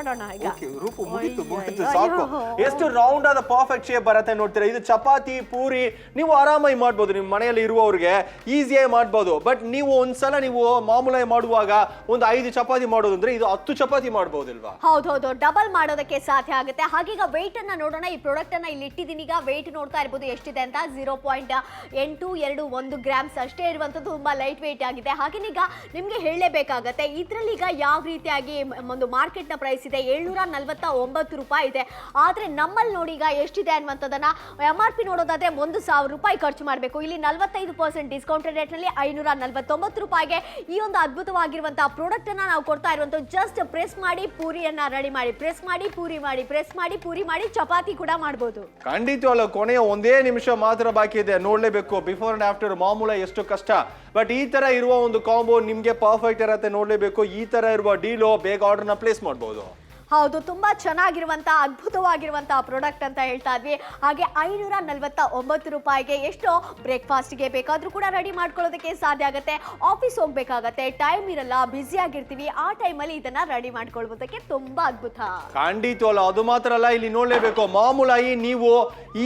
Speaker 3: ರೂಪು ಮುಗಿತ್ತು ಸಾಕು. ಎಷ್ಟು ರೌಂಡ್ ಆದ ಪರ್ಫೆಕ್ಟ್ ಶೇಪ್ ಬರುತ್ತೆ ನೋಡ್ತೀರಾ. ಇದು ಚಪಾತಿ ಪೂರಿ ನೀವು ಆರಾಮಾಗಿ ಮಾಡ್ಬೋದು, ನಿಮ್ಮ ಮನೆಯಲ್ಲಿ ಇರುವವ್ರಿಗೆ ಈಸಿಯಾಗಿ ಮಾಡ್ಬೋದು. ಬಟ್ ನೀವು ಒಂದ್ಸಲ ನೀವು ಮಾಮೂಲಾಗಿ ಮಾಡುವಾಗ ಒಂದು 5 ಚಪಾತಿ ಮಾಡೋದು ಅಂದ್ರೆ ಇದು 10 ಚಪಾತಿ ಮಾಡಬಹುದಿಲ್ವಾ?
Speaker 2: ಹೌದೌದು, ಡಬಲ್ ಮಾಡೋದಕ್ಕೆ ಸಾಧ್ಯ ಆಗುತ್ತೆ. ಹಾಗೀಗ ವೆಯ್ಟ್ ಅನ್ನ ನೋಡೋಣ. ಈ ಪ್ರಾಡಕ್ಟ್ ಅನ್ನ ಇಲ್ಲಿ ಇಟ್ಟಿದ್ದೀನಿ. ಈಗ ವೆಯ್ಟ್ ನೋಡ್ತಾ ಇರ್ಬೋದು ಎಷ್ಟಿದೆ ಅಂತ. 0.821 ಗ್ರಾಮ್ಸ್ ಅಷ್ಟೇ ಇರುವಂತದ್ದು. ತುಂಬಾ ಲೈಟ್ ವೆಯ್ಟ್ ಆಗಿದೆ. ಹಾಗೇನೀಗ ನಿಮ್ಗೆ ಹೇಳಲೇಬೇಕಾಗತ್ತೆ, ಇದ್ರಲ್ಲಿ ಈಗ ಯಾವ ರೀತಿಯಾಗಿ ಒಂದು ಮಾರ್ಕೆಟ್ ನ ಪ್ರೈಸ್ ಇದೆ 749 ರೂಪಾಯಿ ಇದೆ. ಆದ್ರೆ ನಮ್ಮಲ್ಲಿ ನೋಡಿ ಈಗ ಎಷ್ಟಿದೆ ಅನ್ನುವಂಥದ್ದನ್ನ MRP ನೋಡೋದಾದ್ರೆ 1,000 ರೂಪಾಯಿ ಖರ್ಚು ಮಾಡಬೇಕು. ಇಲ್ಲಿ 45% ಡಿಸ್ಕೌಂಟೆಡ್ ರೇಟ್ ನಲ್ಲಿ 549 ರೂಪಾಯಿಗೆ ಈ ಒಂದು ಅದ್ಭುತವಾಗಿರುವಂತಹ ಪ್ರಾಡಕ್ಟ್ ಅನ್ನ ನಾವು ಕೊಡ್ತಾ ಇರುವಂತ. ಜಸ್ಟ್ ಪ್ರೆಸ್ ಮಾಡಿ ಪೂರಿಯನ್ನ ರೆಡಿ ಮಾಡಿ, ಪ್ರೆಸ್ ಮಾಡಿ ಪೂರಿ ಮಾಡಿ, ಪ್ರೆಸ್ ಮಾಡಿ ಪೂರಿ ಮಾಡಿ, ಚಪಾತಿ ಕೂಡ ಮಾಡಬಹುದು.
Speaker 3: ಖಂಡಿತವಲ್ಲ, ಕೊನೆಯ 1 ನಿಮಿಷ ಮಾತ್ರ ಬಾಕಿ ಇದೆ, ನೋಡ್ಲೇಬೇಕು. ಬಿಫೋರ್ ಅಂಡ್ ಆಫ್ಟರ್ ಮಾಮೂಲ ಎಷ್ಟು ಕಷ್ಟ, ಬಟ್ ಈ ತರ ಇರುವ ಒಂದು ಕಾಂಬೋ ನಿಮ್ಗೆ ಪರ್ಫೆಕ್ಟ್ ಇರತ್ತೆ, ನೋಡ್ಲೇಬೇಕು. ಈ ತರ ಇರುವ ಡೀಲು ಬೇಗ ಆರ್ಡರ್ ನ ಪ್ಲೇಸ್ ಮಾಡಬಹುದು.
Speaker 2: ಹೌದು, ತುಂಬಾ ಚೆನ್ನಾಗಿರುವಂತಹ ಅದ್ಭುತವಾಗಿರುವಂತಹ ಪ್ರಾಡಕ್ಟ್ ಅಂತ ಹೇಳ್ತಾ ಇದ್ವಿ. ಹಾಗೆ 549 ರೂಪಾಯಿಗೆ ಎಷ್ಟೋ ಬ್ರೇಕ್ಫಾಸ್ಟ್ಗೆ ಬೇಕಾದ್ರೂ ಕೂಡ ರೆಡಿ ಮಾಡ್ಕೊಳ್ಳೋದಕ್ಕೆ ಸಾಧ್ಯ ಆಗುತ್ತೆ. ಆಫೀಸ್ ಹೋಗ್ಬೇಕಾಗತ್ತೆ, ಟೈಮ್ ಇರಲ್ಲ, ಬ್ಯುಸಿ ಆಗಿರ್ತೀವಿ, ಆ ಟೈಮಲ್ಲಿ ಇದನ್ನ ರೆಡಿ ಮಾಡ್ಕೊಳ್ಳೋದಕ್ಕೆ ತುಂಬಾ ಅದ್ಭುತ.
Speaker 3: ಖಂಡಿತವಲ್ಲ, ಅದು ಮಾತ್ರ ಅಲ್ಲ, ಇಲ್ಲಿ ನೋಡ್ಲೇಬೇಕು. ಮಾಮೂಲಾಗಿ ನೀವು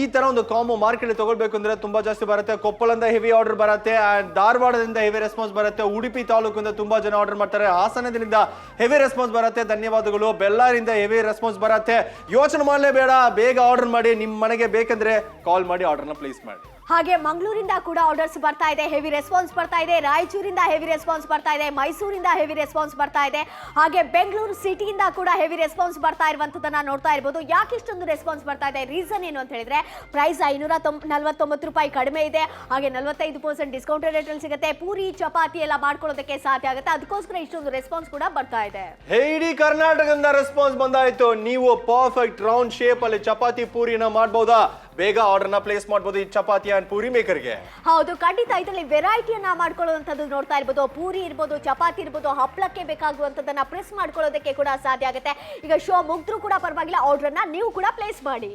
Speaker 3: ಈ ತರ ಒಂದು ಕಾಂಬೋ ಮಾರ್ಕೆಟ್ ತಗೊಳ್ಬೇಕು ಅಂದ್ರೆ ತುಂಬಾ ಜಾಸ್ತಿ ಬರುತ್ತೆ. ಕೊಪ್ಪಳದಿಂದ ಹೆವಿ ಆರ್ಡರ್ ಬರುತ್ತೆ, ಧಾರವಾಡದಿಂದ ಹೆವಿ ರೆಸ್ಪಾನ್ಸ್ ಬರುತ್ತೆ, ಉಡುಪಿ ತಾಲೂಕಿಂದ ತುಂಬಾ ಜನ ಆರ್ಡರ್ ಮಾಡ್ತಾರೆ, ಹಾಸನದಿಂದ ಹೆವಿ ರೆಸ್ಪಾನ್ಸ್ ಬರುತ್ತೆ, ಧನ್ಯವಾದಗಳು. ಬೆಳ್ಳಾರಿ ಹೆವಿ ರೆಸ್ಪಾನ್ಸ್ ಬರುತ್ತೆ. ಯೋಚನೆ ಮಾಡಲೇಬೇಡ, ಬೇಗ ಆರ್ಡರ್ ಮಾಡಿ. ನಿಮ್ಮ ಮನೆಗೆ ಬೇಕಂದ್ರೆ ಕಾಲ್ ಮಾಡಿ ಆರ್ಡರ್ನ ಪ್ಲೇಸ್ ಮಾಡಿ.
Speaker 2: ಹಾಗೆ ಮಂಗಳೂರಿಂದ ಕೂಡ ಆರ್ಡರ್ಸ್ ಬರ್ತಾ ಇದೆ, ಹೆವಿ ರೆಸ್ಪಾನ್ಸ್ ಬರ್ತಾ ಇದೆ. ರಾಯಚೂರಿಂದ ಹೆವಿ ರೆಸ್ಪಾನ್ಸ್ ಬರ್ತಾ ಇದೆ, ಮೈಸೂರಿಂದ ಹೆವಿ ರೆಸ್ಪಾನ್ಸ್ ಬರ್ತಾ ಇದೆ. ಹಾಗೆ ಬೆಂಗಳೂರು ಸಿಟಿಯಿಂದ ಕೂಡ ಹೆವಿ ರೆಸ್ಪಾನ್ಸ್ ಬರ್ತಾ ಇರುವಂತದನ್ನ ನೋಡ್ತಾ ಇರಬಹುದು. ಯಾಕೆ ಇಷ್ಟೊಂದು ರೆಸ್ಪಾನ್ಸ್ ಬರ್ತಾ ಇದೆ, ರೀಸನ್ ಏನು ಅಂತ ಹೇಳಿದ್ರೆ ಪ್ರೈಸ್ 549 ರೂಪಾಯಿ ಕಡಿಮೆ ಇದೆ. ಹಾಗೆ 45% ಡಿಸ್ಕೌಂಟ್ ರೇಟ್ ಅಲ್ಲಿ ಸಿಗುತ್ತೆ. ಪೂರಿ ಚಪಾತಿ ಎಲ್ಲ ಮಾಡ್ಕೊಳ್ಳೋದಕ್ಕೆ ಸಾಧ್ಯ ಆಗುತ್ತೆ. ಅದಕ್ಕೋಸ್ಕರ ಇಷ್ಟೊಂದು ರೆಸ್ಪಾನ್ಸ್ ಕೂಡ ಬರ್ತಾ ಇದೆ.
Speaker 3: ಇಡೀ ಕರ್ನಾಟಕದಿಂದ ರೆಸ್ಪಾನ್ಸ್ ಬಂದಾಯ್ತು. ನೀವು ಪರ್ಫೆಕ್ಟ್ ರೌಂಡ್ ಶೇಪ್ ಅಲ್ಲಿ ಚಪಾತಿ ಪೂರಿನ ಮಾಡಬಹುದಾ? ಬೇಗ ಆರ್ಡರ್ ನ ಪ್ಲೇಸ್ ಮಾಡಬಹುದು ಈ ಚಪಾತಿ ಅಂಡ್ ಪೂರಿ ಮೇಕರ್ಗೆ.
Speaker 2: ಹೌದು, ಖಂಡಿತ. ಇದರಲ್ಲಿ ವೆರೈಟಿಯನ್ನ ಮಾಡ್ಕೊಳ್ಳುವಂಥದ್ದು ನೋಡ್ತಾ ಇರ್ಬೋದು. ಪೂರಿ ಇರ್ಬೋದು, ಚಪಾತಿ ಇರ್ಬೋದು, ಹಪ್ಪಳಕ್ಕೆ ಬೇಕಾಗುವಂಥದ್ದನ್ನ ಪ್ರೆಸ್ ಮಾಡ್ಕೊಳ್ಳೋದಕ್ಕೆ ಕೂಡ ಸಾಧ್ಯ ಆಗುತ್ತೆ. ಈಗ ಶೋ ಮುಗ್ದ್ರೂ ಕೂಡ ಪರವಾಗಿಲ್ಲ, ಆರ್ಡರ್ನ ನೀವು ಕೂಡ ಪ್ಲೇಸ್ ಮಾಡಿ.